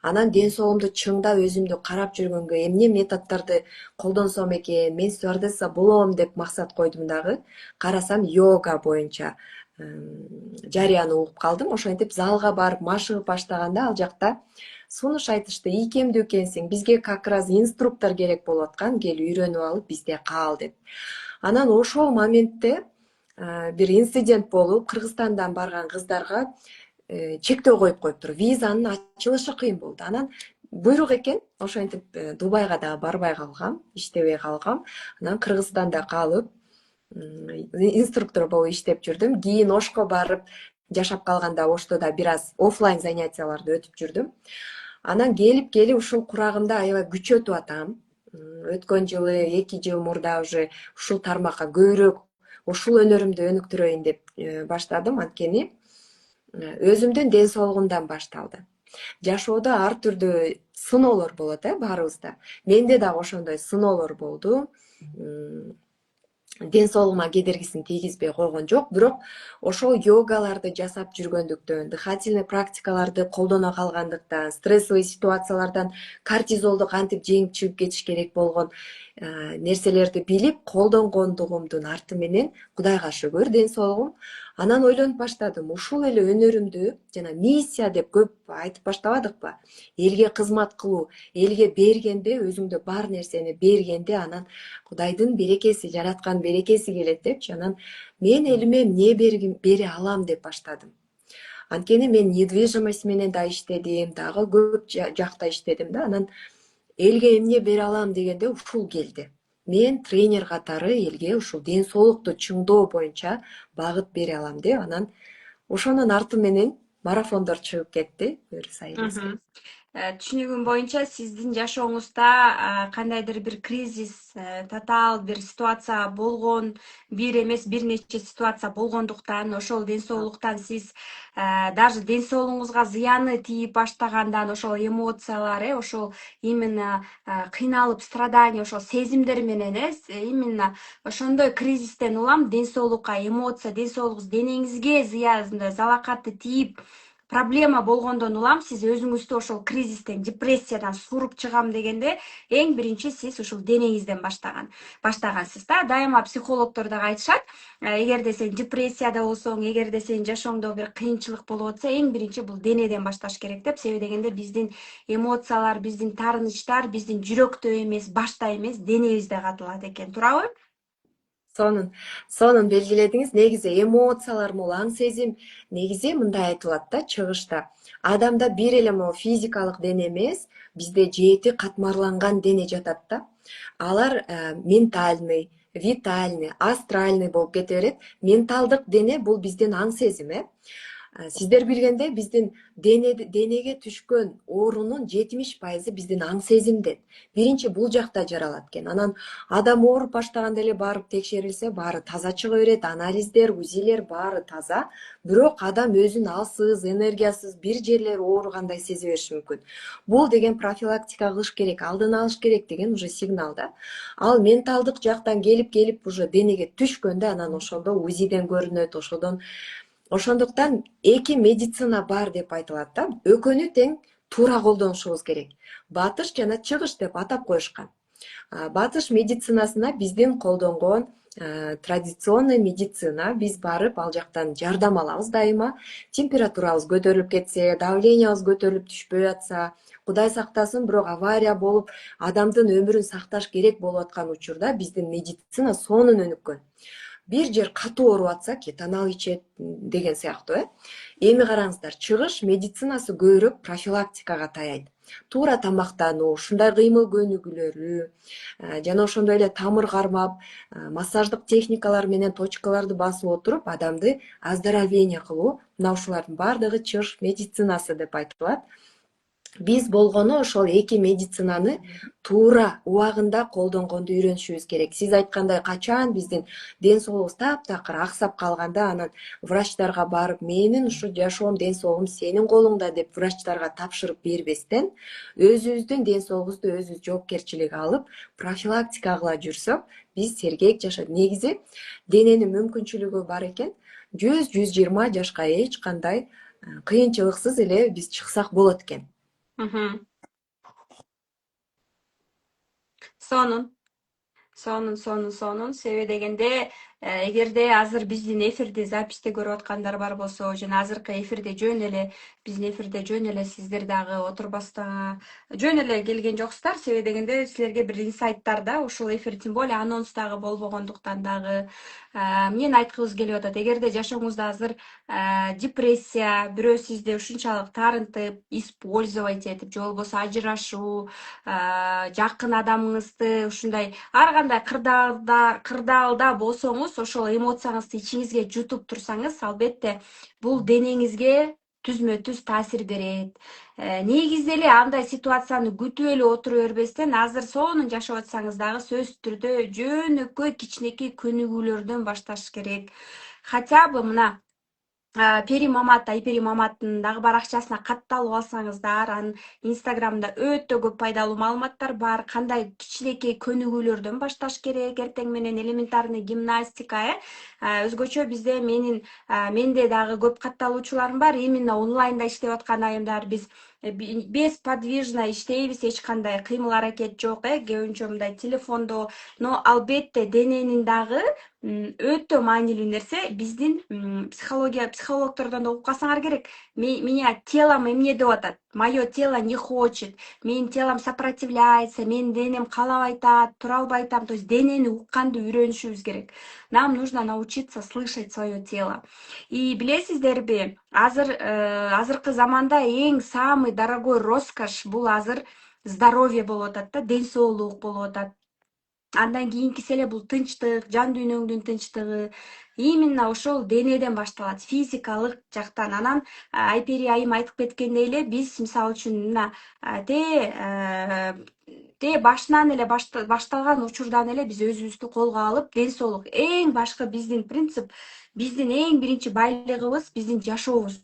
Анан ден соолугумду чыңдап өзүмдү карап жүргөнгө эмне методдорду колдонсом экен, мен стюардесса болом деп максат койдум дагы. Карасам йога боюнча жарыяны угуп калдым. Ошентип залга барып машыгып баштаганда ал жакта сунуш айтышты, ийкемдүү экенсиң, бизге как раз инструктор керек болуп аткан, кел үйрөнүп алып бизде кал деп. Анан ошол моментте бир инцидент болуп, Кыргызстандан барган кыздарга чектөө коюп коюптур. Визанын ачылышы кыйын болду. Анан буйрук экен, ошентип Дубайга дагы барбай калгам, иштебей калгам. Анан Кыргызстанда калып, инструктор болуп иштеп жүрдүм. Кийин Ошко барып жашап калганда Ошто да бир аз оффлайн занятияларды өтүп жүрдүм. Анан келип ушул курагымда аябай күчөтүп атам. Өткөн жылы, 2 жыл мурда уже ушул тармакка көбүрөөк ушул өнөрүмдү өнүктүрөйүн деп баштадым. Анткени өзүмдүн ден соолугумдан башталды. Жашоодо ар түрдүү сыноолор болот, баарыбызда. Менде дагы ошондой сыноолор болду. Ден соолугума кедергисин тийгизбей койгон жок, бирок ошол йогаларды жасап жүргөндүктөн, дыхательный практикаларды колдоно калгандыктан, стрессовый ситуациялардан кортизолду кантип жеңип чыгып кетиш керек болгон нерселерди билип колдонгондугумдун арты менен Кудайга шүгүр ден соолугум. Анан ойлонуп баштадым, ушул эле өнөрүмдү жана миссия деп көп айтып баштабадыкпы? Элге кызмат кылуу, элге бергенде, өзүңдө бар нерсени бергенде анан Кудайдын берекеси, жараткан берекеси келет депчи. Анан мен элиме эмне бере алам деп баштадым. Анткени мен недвижимость менен да иштедим, дагы көп жакта иштедим да. Анан элге эмне бере алам дегенде ушул келди. Мен тренер катары элге ушул ден соолукту чыңдоо боюнча багыт бере алам деп, анан ошонун арты менен марафондор чыгып кетти. Буюрса элибизге. Түшүнүгүм боюнча сиздин жашооңузда кандайдыр бир кризис, татаал бир ситуация болгон, бир эмес бир нече ситуация болгондуктан, ошол ден соолуктан сиз даже ден соолугуңузга зыяны тийип баштагандан ошол эмоциялар, ошол именно кыйналып страдание, ошол сезимдер менен именно ошондой кризистен улам ден соолукка эмоция, ден соолугуңуз денеңизге зыян, залакаты тийип проблема болгондон улам сиз өзүңүздү ошол кризистен, депрессиядан сууруп чыгам дегенде эң биринчи сиз ушул денеңизден баштагансыз да. Дайыма психологдор дагы айтышат, эгерде сен депрессияда болсоң, эгерде сенин жашооңдо бир кыйынчылык болуп атса, эң биринчи бул денеден башташ керек деп. Себеби дегенде биздин эмоциялар, биздин таарынычтар биздин жүрөктө эмес, башта эмес, денебизде катылат экен, туурабы? сонун сонун белгиледиңиз. Негизи эмоциялар могу аң сезим негизи мындай айтылат да чыгышта. Адамда бир эле могу физикалык дене эмес, бизде 7 катмарланган дене жатат да. Алар ментальный, витальный, астральный болуп кете берет. Менталдык дене бул биздин аң сезим, Сиздер билгендей, биздин денеге түшкөн оорунун 70% биздин аң сезимден. Биринчи бул жакта жаралат экен. Анан адам ооруп баштаганда эле барып текшерилсе, баары таза чыга берет, анализдер, УЗИлер баары таза. Бирок адам өзүн алсыз, энергиясыз, бир жерлери ооругандай сезе бериши мүмкүн. Бул деген профилактика кылыш керек, алдын алыш керек деген уже сигнал да. Ал менталдык жактан келип уже денеге түшкөндө анан ошондо УЗИден көрүнөт, ошондуктан эки медицина бар деп айтылат да. Экөөнү тең туура колдонушубуз керек. Батыш жана чыгыш деп атап коюшкан. Батыш медицинасына биздин колдонгон традиционный медицина, биз барып ал жактан жардам алабыз дайыма. Температурабыз көтөрүлүп кетсе, давлениябыз көтөрүлүп түшпөй атса, Кудай сактасын, бирок авария болуп, адамдын өмүрүн сакташ керек болуп аткан учурда биздин медицина сонун өнүккөн. Бир жер катуу ооруп атса, кетанал ичет деген сыяктуу, Эми караңыздар, чыгыш медицинасы көбүрөөк профилактикага таяйт. Туура тамактануу, ушундай кыймыл көнүгүүлөрү, жана ошондой эле тамыр кармап, массаждык техникалар менен точкаларды басып отуруп, адамды оздоровление кылуу, мына ушулардын баардыгы чыгыш медицинасы деп айтылат. Биз болгону ошол эки медицинаны туура убагында колдонгонду үйрөнүшүбүз керек. Сиз айткандай, качан биздин ден соолугубуз таптакыр аксап калганда, анан врачтарга барып, менин ушу жашоом, ден соолугум сенин колуңда деп врачтарга тапшырып бербестен, өзүбүздүн ден соолугубузду өзүбүз жоопкерчилик алып, профилактика кыла жүрсөк, биз сергек жашайт. Негизи дененин мүмкүнчүлүгү бар экен. 100-120 жашка эч кандай кыйынчылыксыз эле биз чыксак болот экен. Сонун. Сонун. Себеби дегенде, эгерде азыр биздин эфирди записьте көрүп аткандар бар болсо, жана азыркы эфирде биздин эфирде жөн эле сиздер дагы отурбастан жөн эле келген жоксуздар. Себеби дегенде силерге бир инсайттар да, ушул эфир тем более анонс дагы болбогондуктан дагы эмнени айткыбыз келип атат. Эгерде жашооңузда азыр депрессия, бирөө сизди ушунчалык таарынтып, использовать этип, же болбосо ажырашуу, жакын адамыңызды ушундай ар кандай кырдаалда болсоңуз, ошол эмоцияңызды ичиңизге жутуп турсаңыз, албетте бул денеңизге түзмө түз таасир берет. Негизи эле андай ситуацияны күтүп эле отура бербестен, азыр сонун жашап атсаңыз дагы сөзсүз түрдө жөнөкөй кичинекей көнүгүүлөрдөн башташ керек. Хотя бы мына Айпери Маматтын дагы баракчасына катталып алсаңыздар, анын инстаграмда өтө көп пайдалуу маалыматтар бар. Кандай кичинекей көнүгүүлөрдөн башташ керек, эртең менен элементарный гимнастика, өзгөчө бизде менде дагы көп катталуучуларым бар. Именно онлайнда иштеп аткан айымдар биз бесподвижно иштейбиз, эч кандай кыймыл аракет жок, көбүнчө мындай телефондо. Но албетте дененин дагы өтө маанилүү нерсе биздин психологтордон да угуп калсаңар керек. Меня телом эмне деп атат? Мое тело не хочет, менин телом сопротивляется, менин денем каалабай атат, тура албай атам. То есть денени укканды үйрөнүшүбүз керек. Нам нужно научиться слышать свое тело. И билесиздерби, азыркы заманда эң самый дорогой роскошь бул азыр здоровье болуп атат да, ден соолук болуп атат. Андан кийинкиси эле бул тынчтык, жан дүйнөңдүн тынчтыгы. Именно ошол денеден башталат, физикалык жактан. Анан Айпери айым айтып кеткендей эле, биз мисалы үчүн мына башынан эле башталган учурдан эле биз өзүбүздү колго алып, ден соолук эң башкы биздин принцип, биздин эң биринчи байлыгыбыз биздин жашообуз.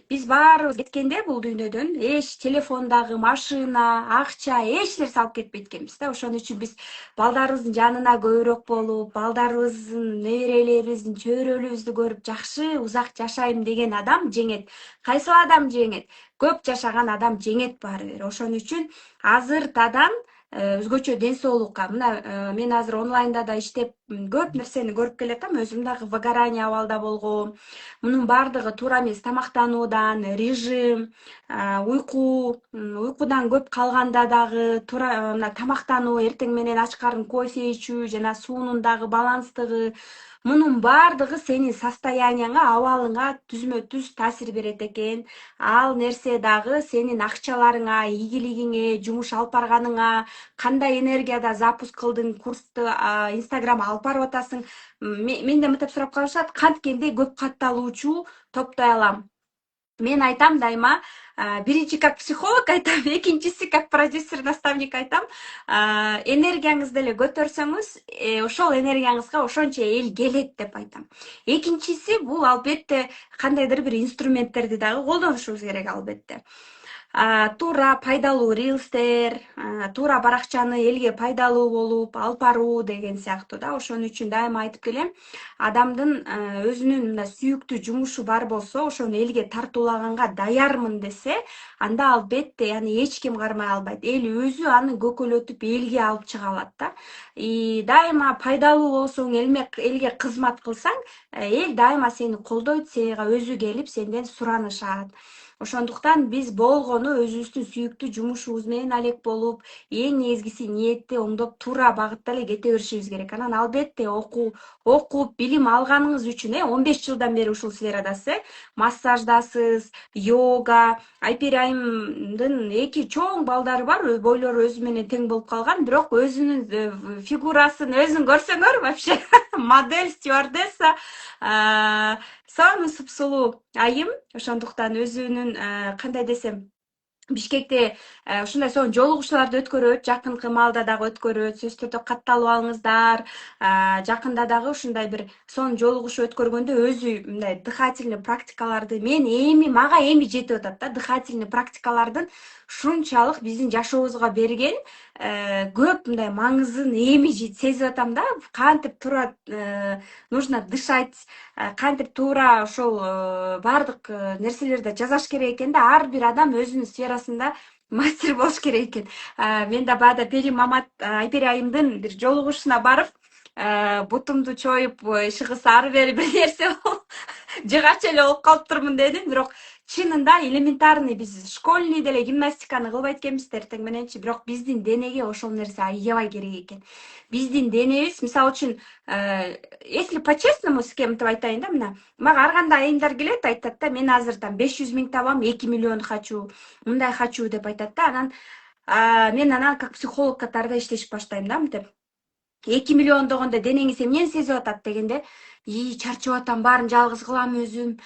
Биз баарыбыз кеткенде бул дүйнөдөн эч телефондагы машина, акча эч нерсе алып кетпейт экенбиз да. Ошон үчүн биз балдарыбыздын жанына көбүрөөк болуп, балдарыбыздын, неберелерибиздин, чөйрөлөрүбүздү көрүп жакшы узак жашайм деген адам жеңет. Кайсыл адам жеңет? Көп жашаган адам жеңет баары бир. Ошон үчүн азыртадан өзгөчө ден соолукка мына мен азыр онлайнда да иштеп көп нерсени көрүп келатам. Өзүм дагы выгорание абалда болгом. Мунун баардыгы туура эмес. Тамактануудан, режим, уйкудан көп калганда дагы туура мына тамактануу, эртең менен ач карын кофе ичүү жана суунун дагы баланстыгы, мунун баардыгы сенин состоянияңа, абалыңа түзмө түз таасир берет экен. Ал нерсе дагы сенин акчаларыңа, ийгилигиңе, жумуш алып барганыңа, кандай энергияда запуск кылдың, курсту Инстаграм алып барып атасың. Менден мынтип сурап калышат, канткенде көп катталуучу топтой алам. Мен айтам дайыма, биринчи как психолог айтам, экинчиси как продюсер, наставник айтам, энергияңызды эле көтөрсөңүз, ошол энергияңызга ошончо эл келет деп айтам. Экинчиси бул албетте кандайдыр бир инструменттерди дагы колдонушубуз керек албетте. Туура пайдалуу рилстер, туура баракчаны элге пайдалуу болуп алып баруу деген сыяктуу да. Ошон үчүн дайыма айтып келем, адамдын өзүнүн мына сүйүктүү жумушу бар болсо, ошону элге тартуулаганга даярмын десе, анда албетте аны эч ким кармай албайт. Эл өзү аны көкөлөтүп элге алып чыга алат да. Дайыма пайдалуу болсоң, элге кызмат кылсаң, эл дайыма сени колдойт, сага өзү келип сенден суранышат. Ошондуктан биз болгону өзүбүздүн сүйүктүү жумушубуз менен алек болуп, эң негизгиси ниетти оңдоп, туура багытта эле кете беришибиз керек. Анан албетте окуп, билим алганыңыз үчүн 15 жылдан бери ушул сферадасыз, массаждасыз, йога, Айпери айымдын 2 чоң балдары бар, бойлору өзү менен тең болуп калган, бирок өзүнүн фигурасын өзүң көрсөңөр вообще модель, стюардесса, самый супсулуу айым. Ошондуктан өзүнүн кандай десем, Бишкекте ушундай сонун жолугушууларды өткөрөт, жакынкы маалда дагы өткөрөт. Сөзсүз түрдө катталып алыңыздар. Жакында дагы ушундай бир сонун жолугушуу өткөргөндө өзү мындай дыхательный практикаларды мага эми жетип атат да. Дыхательный практикалардын ушунчалык биздин жашообузга берген көп мындай маңызын эми сезип атам да. Кантип туура нужно дышать, кантип туура ошол баардык нерселерди жасаш керек экен да. Ар бир адам өзүнүн сферасында мастер болуш керек экен. Мен да баада Айпери айымдын бир жолугушуна барып, бутумду чоюп, ишыгысы ары бери бир нерсе жыгачу эле болуп калыптырмын дедим. Бирок чынында элементарный биз школьный деле гимнастиканы кылбайт экенбиз эртең мененчи, бирок биздин денеге ошол нерсе аябай керек экен. Биздин денебиз, мисалы үчүн, если по-честному сизге мынтип айтайын да, мына мага ар кандай айымдар келет, айтат да, мен азыр там 500 000 табам, 2 миллион хочу, мындай хочу деп айтат да. Мен анан как психолог катарында иштешип баштайм да, мынтип. 2 миллион дегенде денеңиз эмнени сезип атат дегенде, чарчап атам, баарын жалгыз кылам өзүм,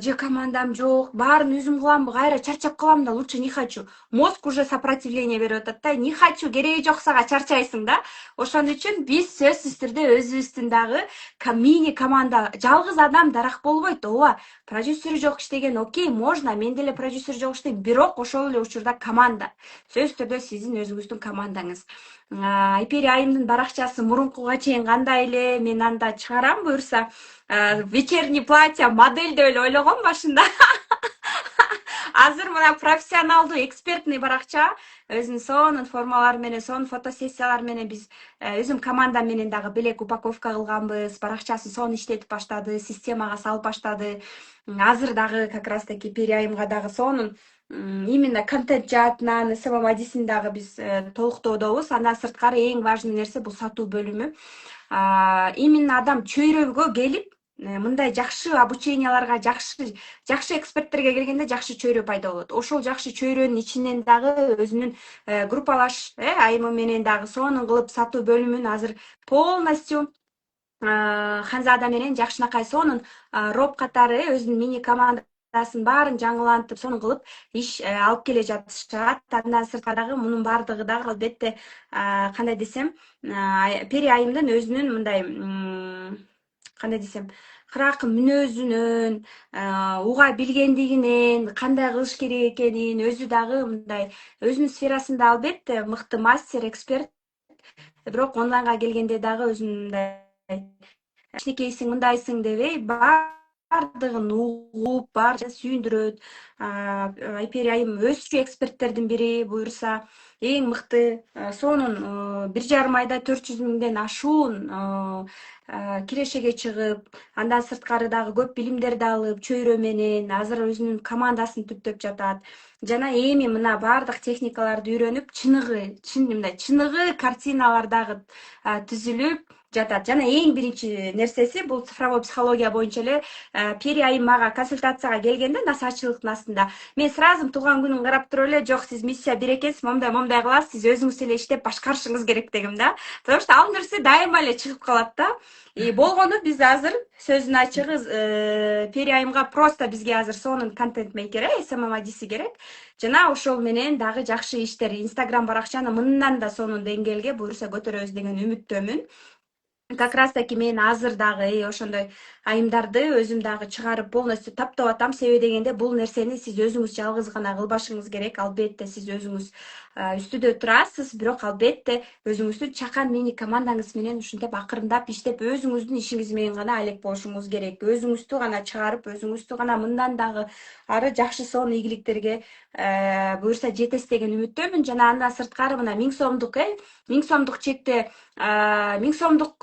же командам жок, баарын өзүм кыламбы, кайра чарчап калам да, лучше не хочу. Мозг уже сопротивление берип атат да, не хочу, кереги жок, сага чарчайсың да. Ошон үчүн биз сөзсүз түрдө өзүбүздүн дагы мини команда, жалгыз адам дарак болбойт. Ооба, продюсер жок иштеген, окей, можно, мен деле продюсер жок иштейм, бирок ошол эле учурда команда. Сөзсүз түрдө сиздин өзүңүздүн командаңыз. Айпери айымдын баракчасы мурункуга чейин кандай эле, мен анда чыгарам буюрса, вечерний платье модель деп эле ойлогом башында. Азыр мына профессионалдуу экспертный баракча, өзүнүн сонун формалары менен, сонун фотосессиялар менен биз өзүм команда менен дагы белек упаковка кылганбыз. Баракчасын сонун иштетип баштады, системага салып баштады. Азыр дагы как раз таки Пери айымга дагы сонун именно контент жаатынан СММ адисин дагы биз толуктоодобуз. Андан сырткары эң важный нерсе бул сатуу бөлүмү. Именно адам чөйрөгө келип, мындай жакшы обученияларга, жакшы эксперттерге келгенде жакшы чөйрө пайда болот. Ошол жакшы чөйрөнүн ичинен дагы өзүнүн группалаш айымы менен дагы сонун кылып сатуу бөлүмүн азыр полностью Ханзада менен жакшынакай сонун роб катары өзүнүн мини командасын баарын жаңылантып, сонун кылып иш алып келе жатышат. Андан сырткары дагы мунун баардыгы дагы албетте кандай десем, Пери айымдын өзүнүн мындай кандай десем, кыракы мүнөзүнөн, уга билгендигинен, кандай кылыш керек экенин, өзү дагы мындай өзүнүн сферасында албетте мыкты мастер, эксперт, бирок онлайнга келгенде дагы өзүнүн мындай кичинекейсиң, мындайсың дебей, баардыгын угуп, баарын сүйүндүрөт. Айпери айым өзчү эксперттердин бири, буюрса эң мыкты, сонун 1,5 айда 400 000ден ашуун кирешеге чыгып, андан сырткары дагы көп билимдерди алып, чөйрө менен азыр өзүнүн командасын түптөп жатат. Жана эми мына баардык техникаларды үйрөнүп, мындай чыныгы картиналар дагы түзүлүп жатат. Жана эң биринчи нерсеси бул цифровой психология боюнча эле Пери айым мага консультацияга келгенде насаатчылыктын астында мен сразу тууган күнүн карап туруп эле жок, сиз миссия бир экенсиз, момундай кыласыз, сиз өзүңүз эле иштеп башкарышыңыз керек дегим да. Потому что ал нерсе дайыма эле чыгып калат да. Болгону биз азыр сөзүн ачыгы Пери айымга просто бизге азыр сонун контент мейкер, SMM керек. Жана ошол менен дагы жакшы иштер, Instagram баракчаны мындан да сонун деңгээлге буюрса көтөрөбүз деген үмүттөмүн. Как раз таки мен азыр дагы ошондой айымдарды өзүм дагы чыгарып полностью таптап атам. Себеби дегенде бул нерсени сиз өзүңүз жалгыз гана кылбашыңыз керек. Албетте сиз өзүңүз үстүдө турасыз, бирок албетте өзүңүздүн чакан мини командаңыз менен ушинтип акырындап иштеп өзүңүздүн ишиңиз менен гана алек болушуңуз керек. Өзүңүздү гана чыгарып, өзүңүздү гана мындан дагы ары жакшы сонун ийгиликтерге буюрса жетесиз деген үмүттөмүн. Жана андан сырткары мына 1000 сомдук чекте 1000 сомдук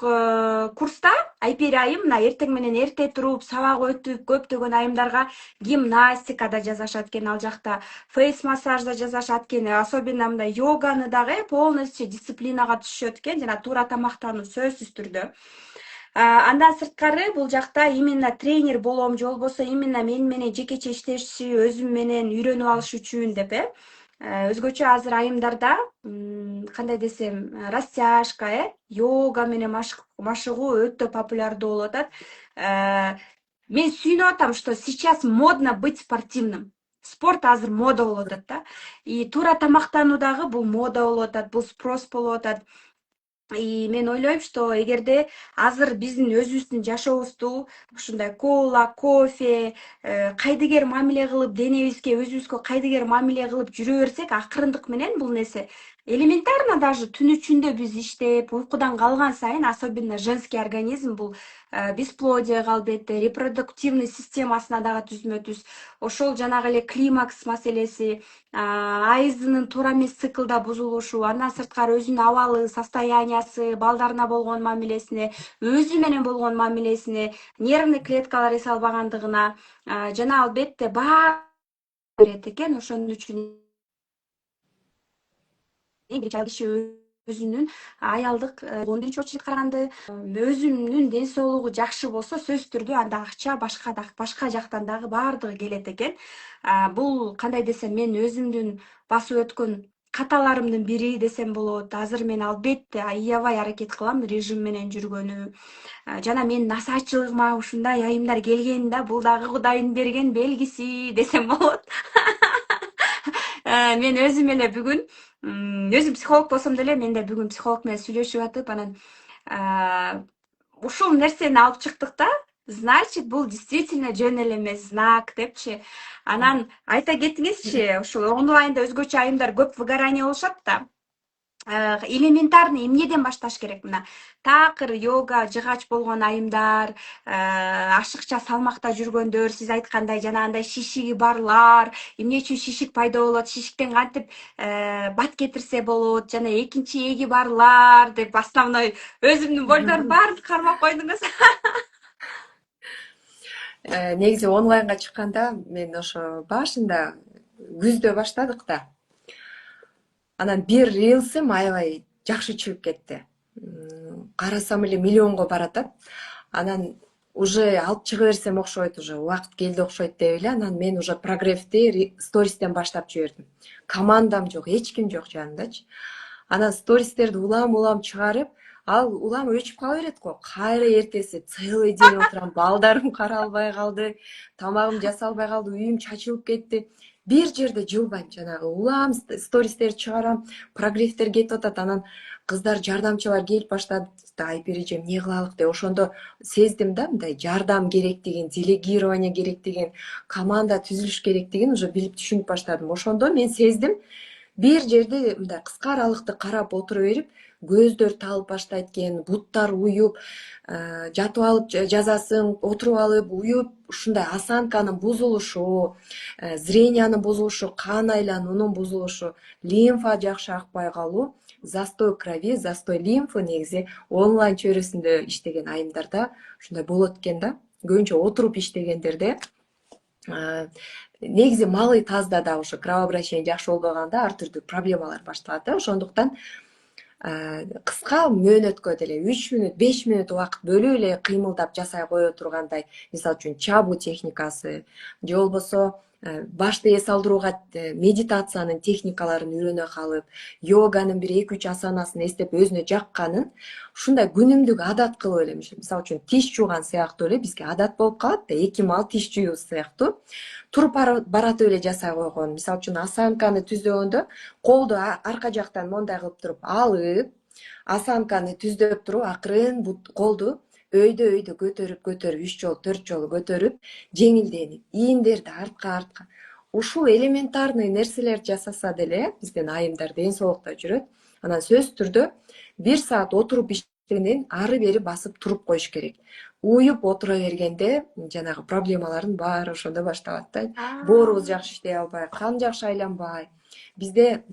курста Айпери айым мына эртең менен эрте туруп, сабак өтүп, көптөгөн айымдарга гимнастика да жасашат экен ал жакта, фейс массаж да жасашат экен, особенно мындай йоганы дагы полностью дисциплинага түшүшөт экен, жана туура тамактануу сөзсүз түрдө. Андан сырткары бул жакта именно тренер болом же болбосо именно мен менен жекече иштеши, өзүм менен үйрөнүп алыш үчүн деп өзгөчө азыр айымдарда кандай десем, растяжка, йога менен машыгуу өтө популярдуу болуп атат. Мен сүйүнүп атам, что сейчас модно быть спортивным. Спорт азыр мода болуп атат да. И туура тамактануу дагы бул мода болуп атат, бул спрос болуп атат. И мен ойлойм, что эгерде азыр биздин өзүбүздүн жашообузду ушундай кола, кофе, кайдыгер мамиле кылып, денебизге, өзүбүзгө кайдыгер мамиле кылып жүрө берсек, акырындык менен бул нерсе элементарно даже түн ичинде биз иштеп, уйкудан калган сайын, особенно женский организм бул бесплодиега албетте, репродуктивный системасына дагы түзмө түз. Ошол жанагы эле климакс маселеси, айызынын туура эмес циклда бузулушу, андан сырткары өзүнүн абалы, состояниясы, балдарына болгон мамилесине, өзү менен болгон мамилесине, нервный клеткалары эс албагандыгына жана албетте берет экен. Ошон үчүн эң биринчи айыл киши өзүнүн аялдык биринчи очередь караганды, өзүнүн ден соолугу жакшы болсо, сөзсүз түрдө анда акча башка жактан дагы баардыгы келет экен. Бул кандай десем, мен өзүмдүн басып өткөн каталарымдын бири десем болот. Азыр мен албетте аябай аракет кылам режим менен жүргөнү. Жана менин насаатчылыгыма ушундай айымдар келгени да бул дагы Кудайдын берген белгиси десем болот. Мен өзүм эле бүгүн өзүм психолог болсом деле мен да бүгүн психолог менен сүйлөшүп атып, анан ушул нерсени алып чыктык да. Значит, бул действительно жөн эле эмес знак депчи. Анан айта кетиңизчи, ушул онлайнда өзгөчө айымдар көп выгорание болушат да. Элементарный эмнеден башташ керек? Мына такыр йога жыгач болгон айымдар, ашыкча салмакта жүргөндөр, сиз айткандай жанагындай шишиги барлар, эмне үчүн шишик пайда болот, шишиктен кантип бат кетирсе болот, жана экинчи эги барлар деп основной өзүмдүн бойлордун баарын кармап койдуңуз. Негизи онлайнга чыкканда мен ошо башында күздө баштадык да. Анан бир рилсим аябай жакшы чыгып кетти. Карасам эле миллионго баратат. Анан уже алып чыга берсем окшойт, уже убакыт келди окшойт деп эле анан мен уже прогревди стористен баштап жибердим. Командам жок, эч ким жок жанымдачы. Анан стористерди улам чыгарып, ал улам өчүп кала берет го. Кайра эртеси целый день отурам, балдарым каралбай калды, тамагым жасалбай калды, үйүм чачылып кетти. бир жерде жылбайм, жанагы улам, стористерди чыгарам, прогревтер кетип атат, анан кыздар, жардамчылар келип баштады. Айпер эжем эмне кылалык деп ошондо сездим да, мындай жардам керектигин, делегирование керектигин, команда түзүлүш керектигин уже билип түшүнүп баштадым. Ошондо мен сездим, бир жерде мындай кыска аралыкты карап отура берип, көздөр талып баштайт экен, буттар уюп, жатып алып жазасың, отуруп алып уюп, ушундай осанканын бузулушу, зрениянын бузулушу, кан айлануунун бузулушу, лимфа жакшы акпай калуу, застой крови, застой лимфы негизи онлайн чөйрөсүндө иштеген айымдарда ушундай болот экен да. Көбүнчө отуруп иштегендерде негизи малый тазда да ошо кровообращение жакшы болбогондо ар түрдүү проблемалар башталат да. Ошондуктан кыска мөөнөткө деле 3 мүнөт, 5 мүнөт убакыт бөлүп эле кыймылдап жасай кое тургандай, мисалы үчүн чабуу техникасы же болбосо башты эс алдырууга медитациянын техникаларын үйрөнө калып, йоганын бир 2-3 асанасын эстеп өзүнө жакканын ушундай күнүмдүк адат кылып эле, мисалы үчүн тиш жууган сыяктуу эле бизге адат болуп калат да, 2 мал тиш жууу сыяктуу туруп баратып эле жасай койгон. Мисалы үчүн осанканы түзөгөндө колду арка жактан мондай кылып туруп алып, осанканы түздөп туруп, акырын колду өйдө көтөрүп 3 жолу 4 жолу көтөрүп, жеңилденип, ийиндерди артка. Ушул элементарный нерселерди жасаса деле биздин айымдар ден соолукта жүрөт. Анан сөзсүз түрдө 1 саат отуруп иштегенден ары бери басып туруп коюш керек. Уюп отура бергенде жанагы проблемалардын баары ошондо башталат да. Боорубуз жакшы иштей албай, кан жакшы айланбай. Бизде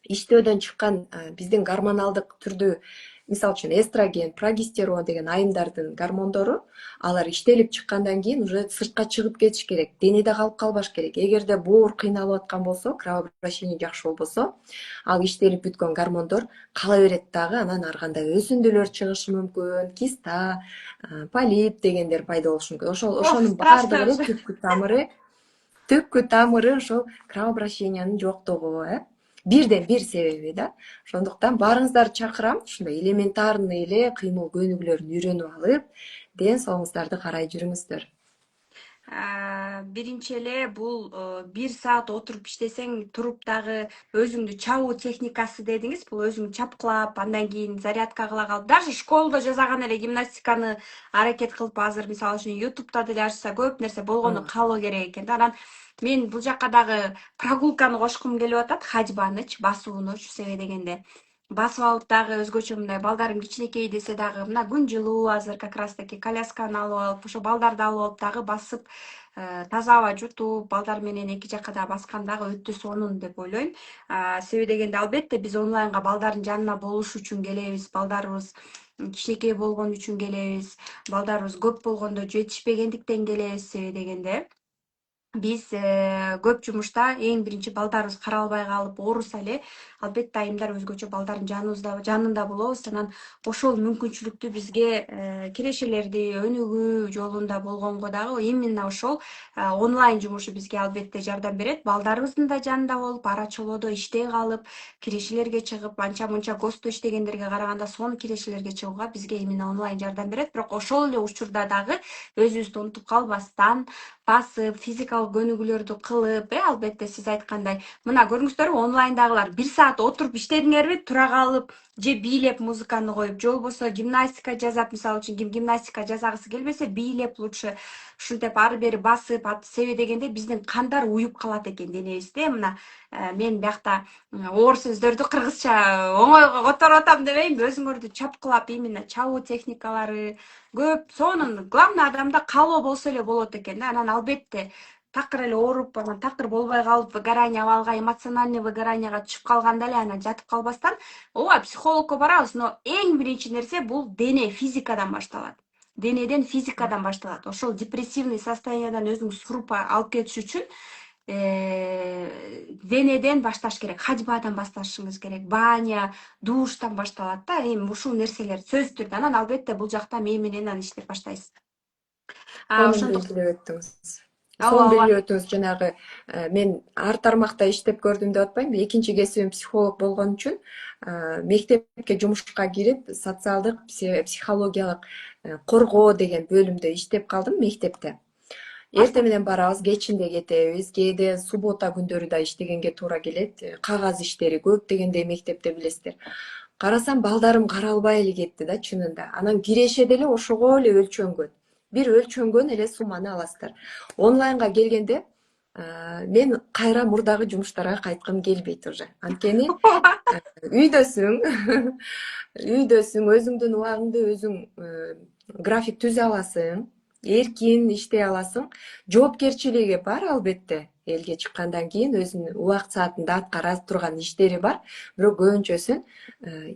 иштөөдөн чыккан биздин гормоналдык түрдүү, мисалы үчүн эстроген, прогестерон деген айымдардын гормондору, алар иштелип чыккандан кийин уже сыртка чыгып кетиш керек, денеде калып калбаш керек. Эгерде боор кыйналып аткан болсо, кровообращение жакшы болбосо, ал иштелип бүткөн гормондор кала берет дагы, анан ар кандай өсүндүлөр чыгышы мүмкүн, киста, полип дегендер пайда болушу мүмкүн. Ошонун баардыгы эле түпкү тамыры ошол кровообращениянын жоктугу, бирден бир себеби да. Ошондуктан баарыңыздарды чакырам, ушундай элементарный эле кыймыл көнүгүүлөрүн үйрөнүп алып, ден соолуңуздарды карай жүрүңүздөр. Биринчи эле бул 1 саат отуруп иштесең, туруп дагы өзүңдү чабуу техникасы дедиңиз. Бул өзүңдү чапкылап, андан кийин зарядка кыла калып, даже школдо жасаган эле гимнастиканы аракет кылып, азыр мисалы үчүн ютубта деле ачса көп нерсе болгону калуу керек экен да. Анан мен бул жакка дагы прогулканы кошкум келип атат, ходьбаныч, басууну, себеби дегенде басып алып дагы өзгөчө мындай балдарым кичинекей десе дагы мына күн жылуу, азыр как раз таки колясканы алып алып, ошо балдарды алып алып дагы басып, таза аба жутуп, балдар менен эки жакка дагы баскан дагы өтө сонун деп ойлойм. Себеби дегенде албетте биз онлайнга балдардын жанына болуш үчүн келебиз, балдарыбыз кичинекей болгон үчүн келебиз, балдарыбыз көп болгондо жетишпегендиктен келебиз. Себеби дегенде биз көп жумушта эң биринчи балдарыбыз каралбай калып ооруса эле, албетте айымдар өзгөчө балдардын жанында болобуз. Анан ошол мүмкүнчүлүктү бизге кирешелерди өнүгүү жолунда болгонго дагы именно ошол онлайн жумушу бизге албетте жардам берет. Балдарыбыздын да жанында болуп, ара чолоодо иштей калып, кирешелерге чыгып, анча мынча гостто иштегендерге караганда сонун кирешелерге чыгууга бизге именно онлайн жардам берет. Бирок ошол эле учурда дагы өзүбүздү унутуп калбастан, басып, физикалык көнүгүүлөрдү кылып, албетте сиз айткандай, мына көрүңүздөрбү, онлайндагылар 1 саат отуруп иштедиңерби, тура калып, же бийлеп музыканы коюп, же болбосо гимнастика жасап, мисалы үчүн гимнастика жасагысы келбесе, бийлеп лучше ушинтип ары бери басып, себеби дегенде биздин кандар уюп калат экен денебизде. Мына мен биякта оор сөздөрдү кыргызча оңойго которуп атам дебеймби, өзүңөрдү чапкылап, именно чабуу техникалары көп, сонун. Главное, адамда каалоо болсо эле болот экен да. Анан албетте такыр эле ооруп, анан такыр болбой калып, выгорание абалга, эмоциональный выгоранияга түшүп калганда эле анан жатып калбастан, ооба психологко барабыз, но эң биринчи нерсе бул дене, физикадан башталат. Денеден, физикадан башталат. Ошол депрессивный состояниядан өзүң суруп алып кетиш үчүн денеден башташ керек, ходьбадан башташыңыз керек, баня, душтан башталат да. Эми ушул нерселер сөзсүз түрдө. Анан албетте бул жакта мен менен иштеп баштайсыз. Сонун белгилеп өттүңүз. Жанагы мен ар тармакта иштеп көрдүм деп атпайм, экинчи кесибим психолог болгон үчүн мектепке жумушка кирип, социалдык, психологиялык коргоо деген бөлүмдө иштеп калдым мектепте. Эртең менен барабыз, кечинде кетебиз. Кээде суббота күндөрү да иштегенге туура келет. Кагаз иштери көп дегендей мектепте билесиздер. Карасам балдарым каралбай эле кетти да чынында. Анан киреше деле ошого эле өлчөнгөн. Бир өлчөнгөн эле сумманы аласыздар. Онлайнга келгенде мен кайра мурдагы жумуштарга кайткым келбейт уже. Анткени үйдөсүң, үйдөсүң, өзүңдүн убагыңды өзүң график түзө аласың, эркин иштей аласың. Жоопкерчилиги бар албетте. Элге чыккандан кийин өзүнүн убакыт саатында аткара турган иштери бар, бирок көбүнчөсүн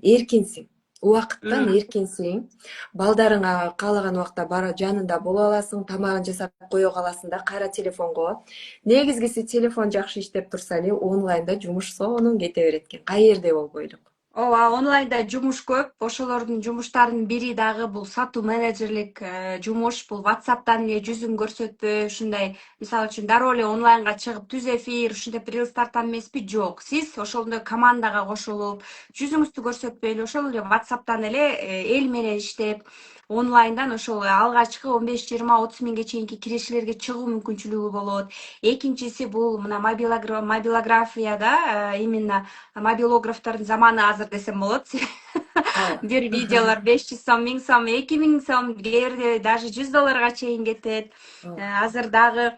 эркинсиң. Убакыттан эркинсиң. Балдарыңа каалаган убакта бара жанында боло аласың, тамагын жасап кое каласың да кайра телефонго. Негизгиси телефон жакшы иштеп турса эле онлайнда жумуш сонун кете берет экен. Каерде болбойлук. Ооба, онлайнда жумуш көп. Ошолордун жумуштарынын бири дагы бул сатуу менеджерлик жумуш. Бул WhatsApp'тан эле жүзүн көрсөтпөй, ушундай, мисалы үчүн дароо эле онлайнга чыгып түз эфир, ушинтип рилстардан эмеспи? Жок. Сиз ошондой командага кошулуп, жүзүңүздү көрсөтпөй эле ошол эле WhatsApp'тан эле эл менен иштеп, онлайндан ошол алгачкы 15, 20, 30 миңге чейинки кирешелерге чыгуу мүмкүнчүлүгү болот. Экинчиси бул мына мобилографияда именно мобилографтардын заманы азыр десем болот. Ооба. Бир видеолор 500 сом, 1000 сом, 2000 сом, кээ бирде даже $100 чейин кетет. Азыр дагы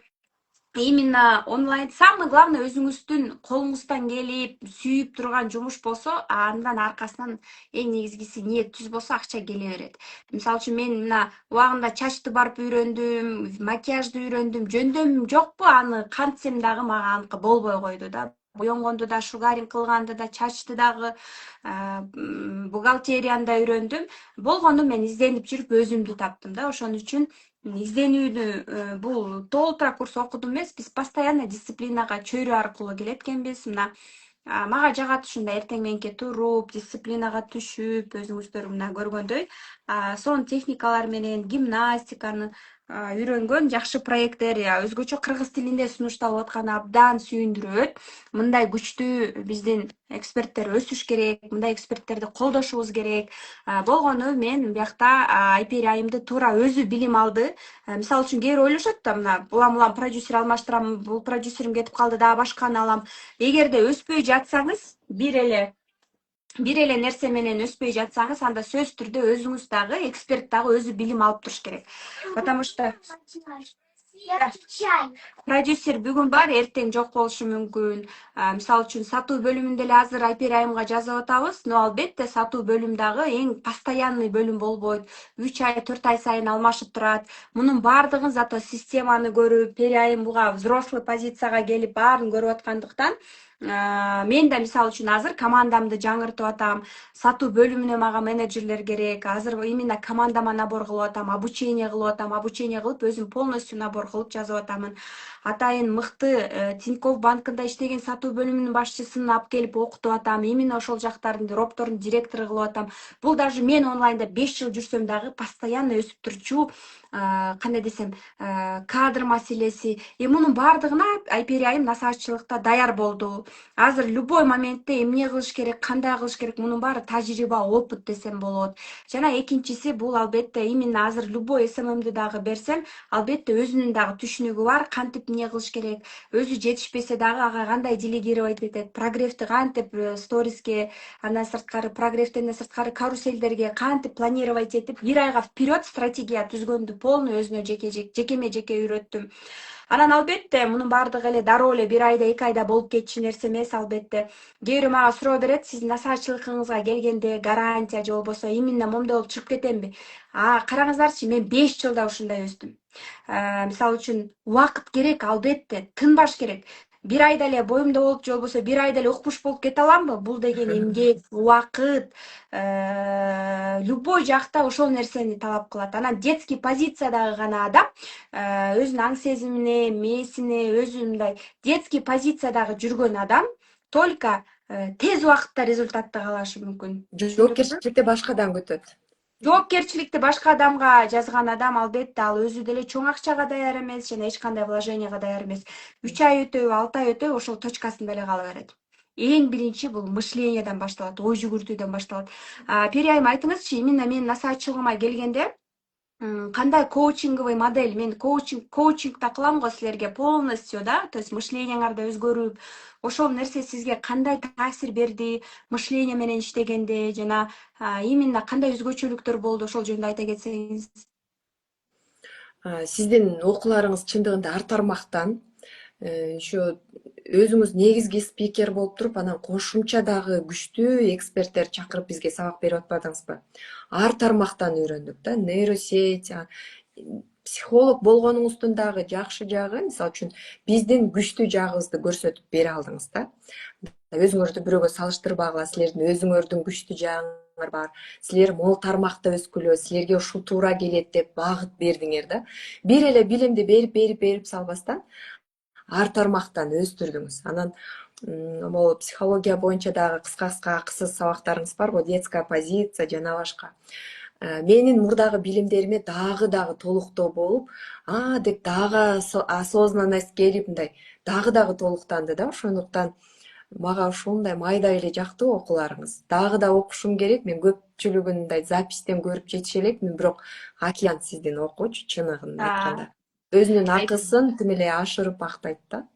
именно онлайн самый главный өзүңүздүн колуңуздан келип сүйүп турган жумуш болсо, андан аркасынан эң негизгиси ниет түз болсо акча келе берет. Мисалы үчүн мен мына убагында чачты барып үйрөндүм, макияжды үйрөндүм. Жөндөмүм жокпу, аны кантсем дагы мага аныкы болбой койду да. Боенгонду да, шугаринг кылганды да, чачты дагы, бухгалтерияны да үйрөндүм. Болгону мен изденип жүрүп өзүмдү таптым да. Ошон үчүн изденүүнү бул толтура курс окудум эмес, биз постоянно дисциплинага чөйрө аркылуу келет экенбиз. Мына мага жагат ушундай эртең мененки туруп, дисциплинага түшүп, өзүңүздөр мына көргөндөй, сонун техникалар менен гимнастиканы үйрөнгөн жакшы проекттер, өзгөчө кыргыз тилинде сунушталып атканы абдан сүйүндүрөт. Мындай күчтүү биздин эксперттер өсүш керек, мындай эксперттерди колдошубуз керек. Болгону мен биякта Айпери айымды туура өзү билим алды. Мисалы үчүн кээ бир ойлошот да, мына улам продюсер алмаштырам, бул продюсерим кетип калды, дагы башканы алам. Эгерде өспөй жатсаңыз, бир эле нерсе менен өспөй жатсаңыз, анда сөзсүз түрдө өзүңүз дагы, эксперт дагы өзү билим алып туруш керек. Потому что продюсер бүгүн бар, эртең жок болушу мүмкүн. Мисалы үчүн сатуу бөлүмүндө эле азыр Айпери айымга жазып атабыз, но албетте сатуу бөлүм дагы эң постоянный бөлүм болбойт. 3 ай, 4 ай сайын алмашып турат. Мунун баардыгын зато системаны көрүп, Пери айым буга взрослый позицияга келип баарын көрүп аткандыктан, мен да мисалы үчүн азыр командамды жаңыртып атам. Сатуу бөлүмүнө мага менеджерлер керек. Азыр именно командама набор кылып атам, обучение кылып атам, обучение кылып өзүм полностью набор кылып жазып атамын. Атайын мыкты Тинькофф банкында иштеген сатуу бөлүмүнүн башчысын алып келип окутуп атам. Именно ошол жактардын роптордун директору кылып атам. Бул даже мен онлайнда 5 жыл жүрсөм дагы постоянно өсүп турчу, кандай десем, кадр маселеси. Мунун баардыгына Айпери айым насаатчылыкта даяр болду. Азыр любой моментте эмне кылыш керек, кандай кылыш керек, мунун баары тажрыйба, опыт десем болот. Жана экинчиси бул албетте именно азыр любой СММди дагы берсем, албетте өзүнүн дагы түшүнүгү бар, кантип эмне кылыш керек, өзү жетишпесе дагы ага кандай делегировать этет, прогревти кантип сториске, андан сырткары прогревтен сырткары каруселдерге кантип планировать этип, бир айга вперед стратегия түзгөндү полный өзүнө жекеме жеке үйрөттүм. Анан албетте мунун баардыгы эле дароо эле бир айда, 2 айда болуп кетчү нерсе эмес. Албетте кээ бирөө мага суроо берет, сиздин насаатчылыгыңызга келгенде гарантия же болбосо именно момундай болуп чыгып кетемби? Караңыздарчы, мен 5 жылда ушундай өстүм. Мисалы үчүн убакыт керек, албетте тынбаш керек. Бир айда эле боюмда болуп же болбосо бир айда эле укмуш болуп кете аламбы? Бул деген эмгек, убакыт, любой жакта ошол нерсени талап кылат. Анан детский позициядагы гана адам өзүнүн аң сезимине, мээсине, өзү мындай детский позициядагы жүргөн адам только тез убакытта результатты каалашы мүмкүн. Жоопкерчиликти башкадан күтөт. Жоопкерчиликти башка адамга жазган адам албетте ал өзү деле чоң акчага даяр эмес жана эч кандай вложенияга даяр эмес. 3 ай өтөбү, 6 ай өтөбү ошол точкасында эле кала берет. Эң биринчи бул мышлениядан башталат, ой жүгүртүүдөн башталат. Пери айым, айтыңызчы, именно менин насаатчылыгыма келгенде, кандай коучинговый модель, мен коучинг да кылам го силерге полностью, да, то есть мышлениеңарды өзгөрүп, ошол нерсе сизге кандай таасир берди, мышление менен иштегенде жана именно кандай өзгөчөлүктөр болду, ошол жөнүндө айта кетсеңиз. Сиздин окууларыңыз чындыгында ар тармактан ошо өзүңүз негизги спикер болуп туруп, анан кошумча дагы күчтүү эксперттер чакырып бизге сабак берип атпадыңызбы? Ар тармактан үйрөндүк да, нейросеть, психолог болгонуңуздун дагы жакшы жагы, мисалы үчүн биздин күчтүү жагыбызды көрсөтүп бере алдыңыз да. Өзүңөрдү бирөөгө салыштырбагыла, силердин өзүңөрдүн күчтүү жагыңар бар. Силер могул тармакта өскүлө, силерге ушул туура келет деп багыт бердиңер да. Бир эле билимди берип салбастан ар тармактан өстүрдүңүз. Анан могу психология боюнча дагы кыска акысыз сабактарыңыз барго, детская позиция жана башка. Менин мурдагы билимдериме дагы толуктоо болуп, деп дагы осознанность келип, мындай дагы толуктанды да. Ошондуктан мага ушундай майда эле жактуу окууларыңыз. Дагы да окушум керек. Мен көпчүлүгүн мындай запистен көрүп жетише элекмин, бирок океан сиздин окуучу, чыныгын айтканда. Өзүнүн акысын тим эле ашырып актайт да.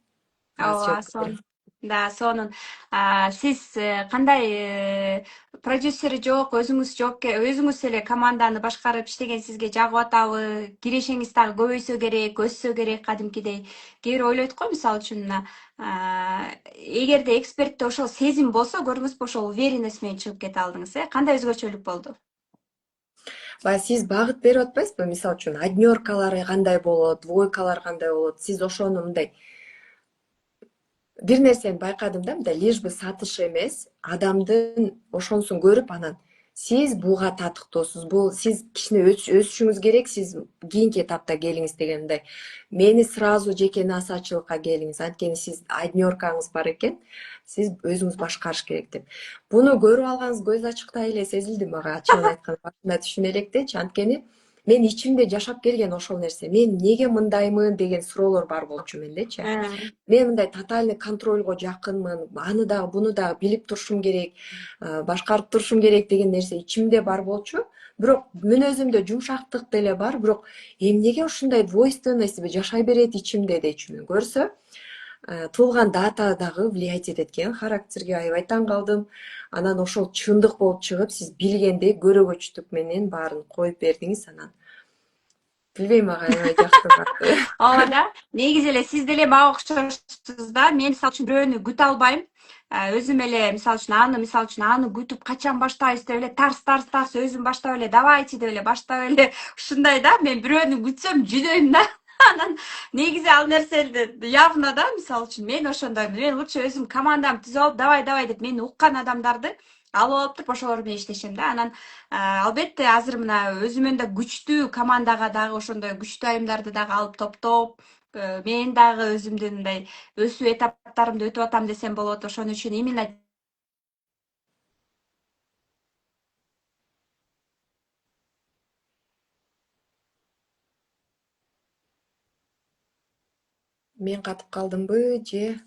Аз Ооба, жооп берем. да, сонун. Сиз кандай продюсери жок, өзүңүз эле команданы башкарып иштеген сизге жагып атабы? Кирешеңиз дагы көбөйсө керек, өссө керек кадимкидей. Кээ бирөө ойлойт го, мисалы үчүн эгерде экспертте ошол сезим болсо, көрдүңүзбү, ошол уверенность менен чыгып кете алдыңыз, кандай өзгөчөлүк болду? Баягы сиз багыт берип атпайсызбы? Мисалы үчүн однёркалары кандай болот, двойкалар кандай болот? Сиз ошону мындай бир нерсени байкадым да, мындай лишь бы сатыш эмес, адамдын ошонусун көрүп, анан сиз буга татыктуусуз, бул сиз кичине өсүшүңүз керек, сиз кийинки этапта келиңиз деген мындай. Мени сразу жеке насачылыкка келиңиз, анткени сиз однёркаңыз бар экен, сиз өзүңүз башкарыш керек деп. Буну көрүп алганыңыз көз ачыктай эле сезилди мага, чынын айтканда башында түшүнө электечи, анткени мен ичимде жашап келген ошол нерсе. Мен эмнеге мындаймын деген суроолор бар болчу мендечи. Мен мындай тотальный контрольго жакынмын, аны дагы буну дагы билип турушум керек, башкарып турушум керек деген нерсе ичимде бар болчу. Бирок мүнөзүмдө жумшактык деле бар, бирок эмнеге ушундай двойственность жашай берет ичимде дейчүмүн. Көрсө, туулган дата дагы влиять этет экен характерге, аябай таң калдым. Анан ошол чындык болуп чыгып, сиз билгендей көрөгөчтүк менен баарын коюп бердиңиз, анан билбейм, мага аябай жакты барды. Ооба да. Негизи эле сиз деле мага окшошсуз да. Мен мисалы үчүн бирөөнү күтө албайм. Өзүм эле мисалы үчүн аны күтүп качан баштайбыз деп эле тарс өзүм баштап эле давайте деп эле баштап эле ушундай да. Мен бирөөнү күтсөм жүдөйм да. Анан негизи ал нерсени явно да, мисалы үчүн мен ошондоймун. Мен лучше өзүм командамды түзүп алып, давай деп мени уккан адамдарды алып алып туруп ошолор менен иштешем да. Анан албетте азыр мына өзүмөн да күчтүү командага дагы ошондой күчтүү айымдарды дагы алып топтоп, мен дагы өзүмдүн мындай өсүү этаптарымды өтүп атам десем болот. Ошон үчүн именно Мен катып калдымбы же?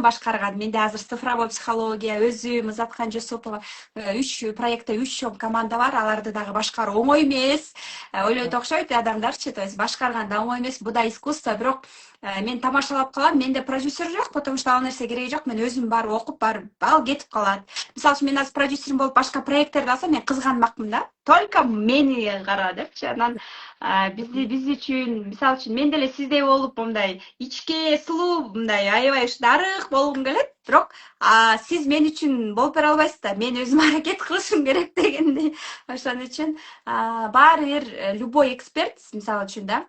башкарган. Менде азыр цифровой психология, өзүм, Ызаткан Жусупова, 3 проектте 3 чоң команда бар. Аларды дагы башкаруу оңой эмес. Ойлойт окшойт адамдарчы, то есть башкарган да оңой эмес, бу да искусство, бирок мен тамашалап калам. Менде продюсер жок, потому что ал нерсе кереги жок. Мен өзүм барып окуп, барып ал кетип калат. Мисалы үчүн мен азыр продюсерим болуп башка проекттерди алсам, мен кызганмакмын да. Только мени кара депчи. Анан биз үчүн, мисалы үчүн мен деле сиздей болуп мындай ичке сулуу, мындай аябай арык болгум келет, бирок сиз мен үчүн болуп бере албайсыз да. Мен өзүм аракет кылышым керек дегендей. Ошон үчүн баары бир любой эксперт, мисалы үчүн да,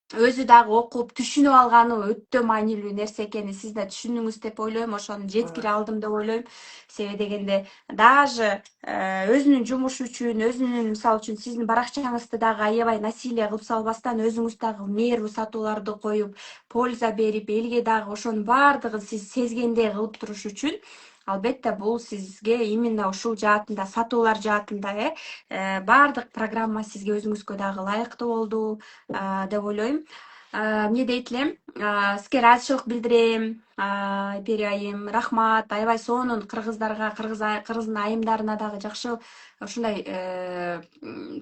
өзү дагы окуп түшүнүп алганы өтө маанилүү нерсе экенин сиз да түшүндүңүз деп ойлойм. Ошону жеткире алдым деп ойлойм. Себеби дегенде даже өзүнүн жумушу үчүн, өзүнүн, мисалы үчүн сиздин баракчаңызды дагы аябай насилие кылып салбастан, өзүңүз дагы мээрүү сатууларды коюп, польза берип, элге дагы ошонун баардыгын сиз сезгендей кылып туруш үчүн албетте бул сизге именно ушул жаатында, сатуулар жаатында баардык программа сизге өзүңүзгө дагы ылайыктуу болду деп ойлойм. Эмне дейт элем? Сизге ыраазычылык билдирем. Айпери айым, рахмат. Аябай сонун кыргыздарга, кыргыздын айымдарына дагы жакшы ушундай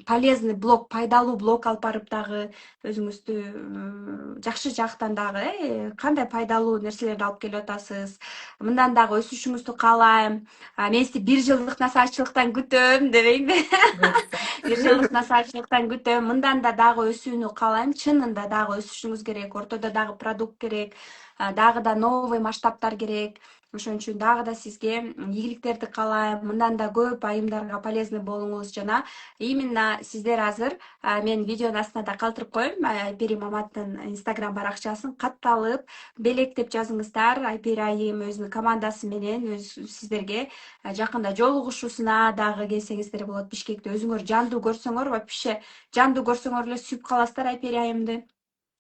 полезный блог, пайдалуу блог алып барып дагы өзүңүздү жакшы жактан дагы кандай пайдалуу нерселерди алып келип атасыз. Мындан дагы өсүшүңүздү каалайм. Мен сизди 1 жылдык насаатчылыктан күтөм дебеймби? Буюрса. 1 жылдык насаатчылыктан күтөм. Мындан да дагы өсүүнү каалайм. Чынында дагы өсүшүңүз керек. Ортодо дагы продукт керек. Дагы да новый масштабтар керек. Ошон үчүн дагы да сизге ийгиликтерди каалайм. Мындан да көп айымдарга полезный болуңуз жана именно сиздер азыр мен видеонун астына да калтырып коем. Айпери Маматтын инстаграм баракчасын катталып белектеп жазыңыздар. Айпери айым өзүнүн командасы менен сиздерге жакында жолугушуусуна дагы келсеңиздер болот. Бишкекте өзүңөр жандуу көрсөңөр, вообще жандуу көрсөңөр эле сүйүп каласыздар Айпери айымды.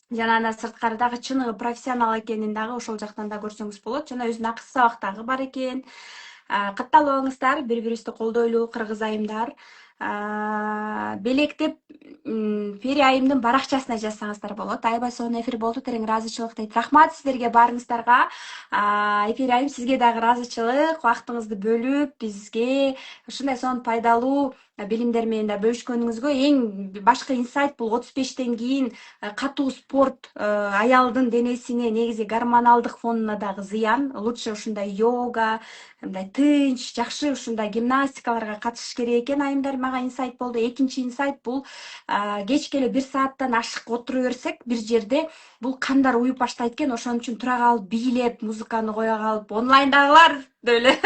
Жана андан сырткары дагы чыныгы профессионал экенин дагы ошол жактан да көрсөңүз болот. Жана өзүнүн акыс сабак дагы бар экен. Катталып бири бирибизди колдойлу кыргыз айымдар. Белектеп Пери айымдын баракчасына жазсаңыздар болот. Аябай сонун эфир болду, терең ыраазычылык дейт. Рахмат сиздерге баарыңыздарга. Айпери айым сизге дагы ыраазычылык, убактыңызды бөлүп бизге ушундай сонун пайдалуу билимдер менен да бөлүшкөнүңүзгө. Эң башкы инсайт бул 35тен кийин катуу спорт аялдын денесине, негизи гормоналдык фонуна дагы зыян. Лучше ушундай йога, мындай тынч, жакшы ушундай гимнастикаларга катышыш керек экен. Айымдар мага инсайт болду. Экинчи инсайт бул кечке эле 1 сааттан ашык отура берсек бир жерде бул кандар уюп баштайт экен. Ошон үчүн тура калып бийлеп, музыканы кое калып, онлайндагылар деп эле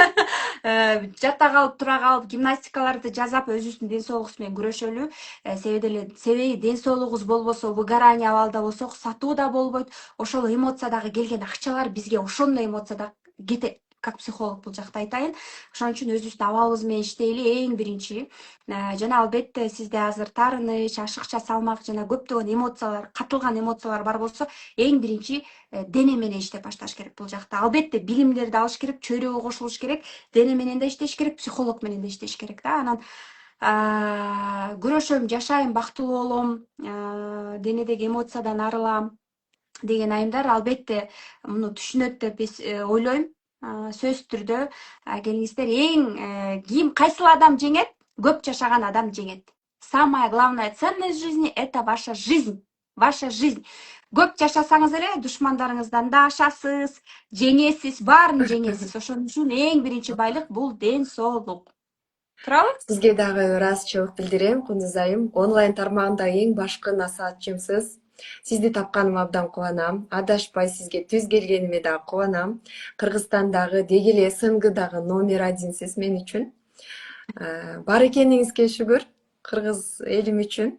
жата калып, тура калып гимнастикаларды жасап өзүбүздүн ден соолугубуз менен күрөшөлү. Себеби ден соолугубуз болбосо, выгорание абалда болсок, сатуу да болбойт. Ошол эмоциядагы келген акчалар бизге ошондой эмоцияда кетет. Как психолог бул жакта айтайын. Ошон үчүн өзүбүздүн абалыбыз менен иштейли эң биринчи. Жана албетте сизде азыр таарыныч, ашыкча салмак жана көптөгөн эмоциялар, катылган эмоциялар бар болсо, эң биринчи дене менен иштеп башташ керек бул жакта. Албетте билимдерди алыш керек, чөйрөгө кошулуш керек, дене менен да иштеш керек, психолог менен да иштеш керек да. Анан күрөшөм, жашайм, бактылуу болом, денедеги эмоциядан арылам деген айымдар албетте муну түшүнөт деп ойлойм. Сөзсүз түрдө келиңиздер, эң кайсыл адам жеңет? Көп жашаган адам жеңет. Самая главная ценность жизни — это ваша жизнь. Ваша жизнь. Көп жашасаңыз эле душмандарыңыздан да ашасыз, жеңесиз, баарын жеңесиз. Ошон үчүн эң биринчи байлык бул ден соолук. Туурабы? Сизге дагы ыраазычылык билдирем, Кундуз айым. Онлайн тармагындагы эң башкы насаатчымсыз. Сизди тапканыма абдан кубанам. Адашпай сизге түз келгениме дагы кубанам. Кыргызстандагы, деги эле СНГдагы номер 1сиз мен үчүн. Бар экениңизге шүгүр, кыргыз элим үчүн.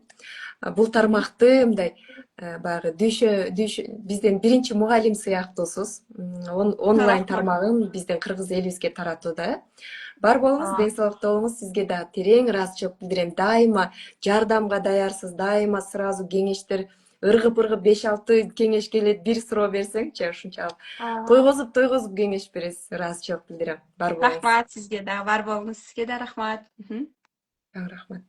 Бул тармакты мындай баягы бизден биринчи мугалим сыяктуусуз. Онлайн тармагын биздин кыргыз элибизге таратууда. Бар болуңуз, ден соолукта болуңуз. Сизге да терең ыраазычылык билдирем. Дайыма жардамга даярсыз, дайыма сразу кеңештер ыргып 5-6 кеңеш келет, бир суроо берсеңчи ушунчалык тойгозуп кеңеш бересиз. Ыраазычылык билдирем. Бар болуңуз. Рахмат сизге да, бар болуңуз. Сизге да рахмат. Рахмат.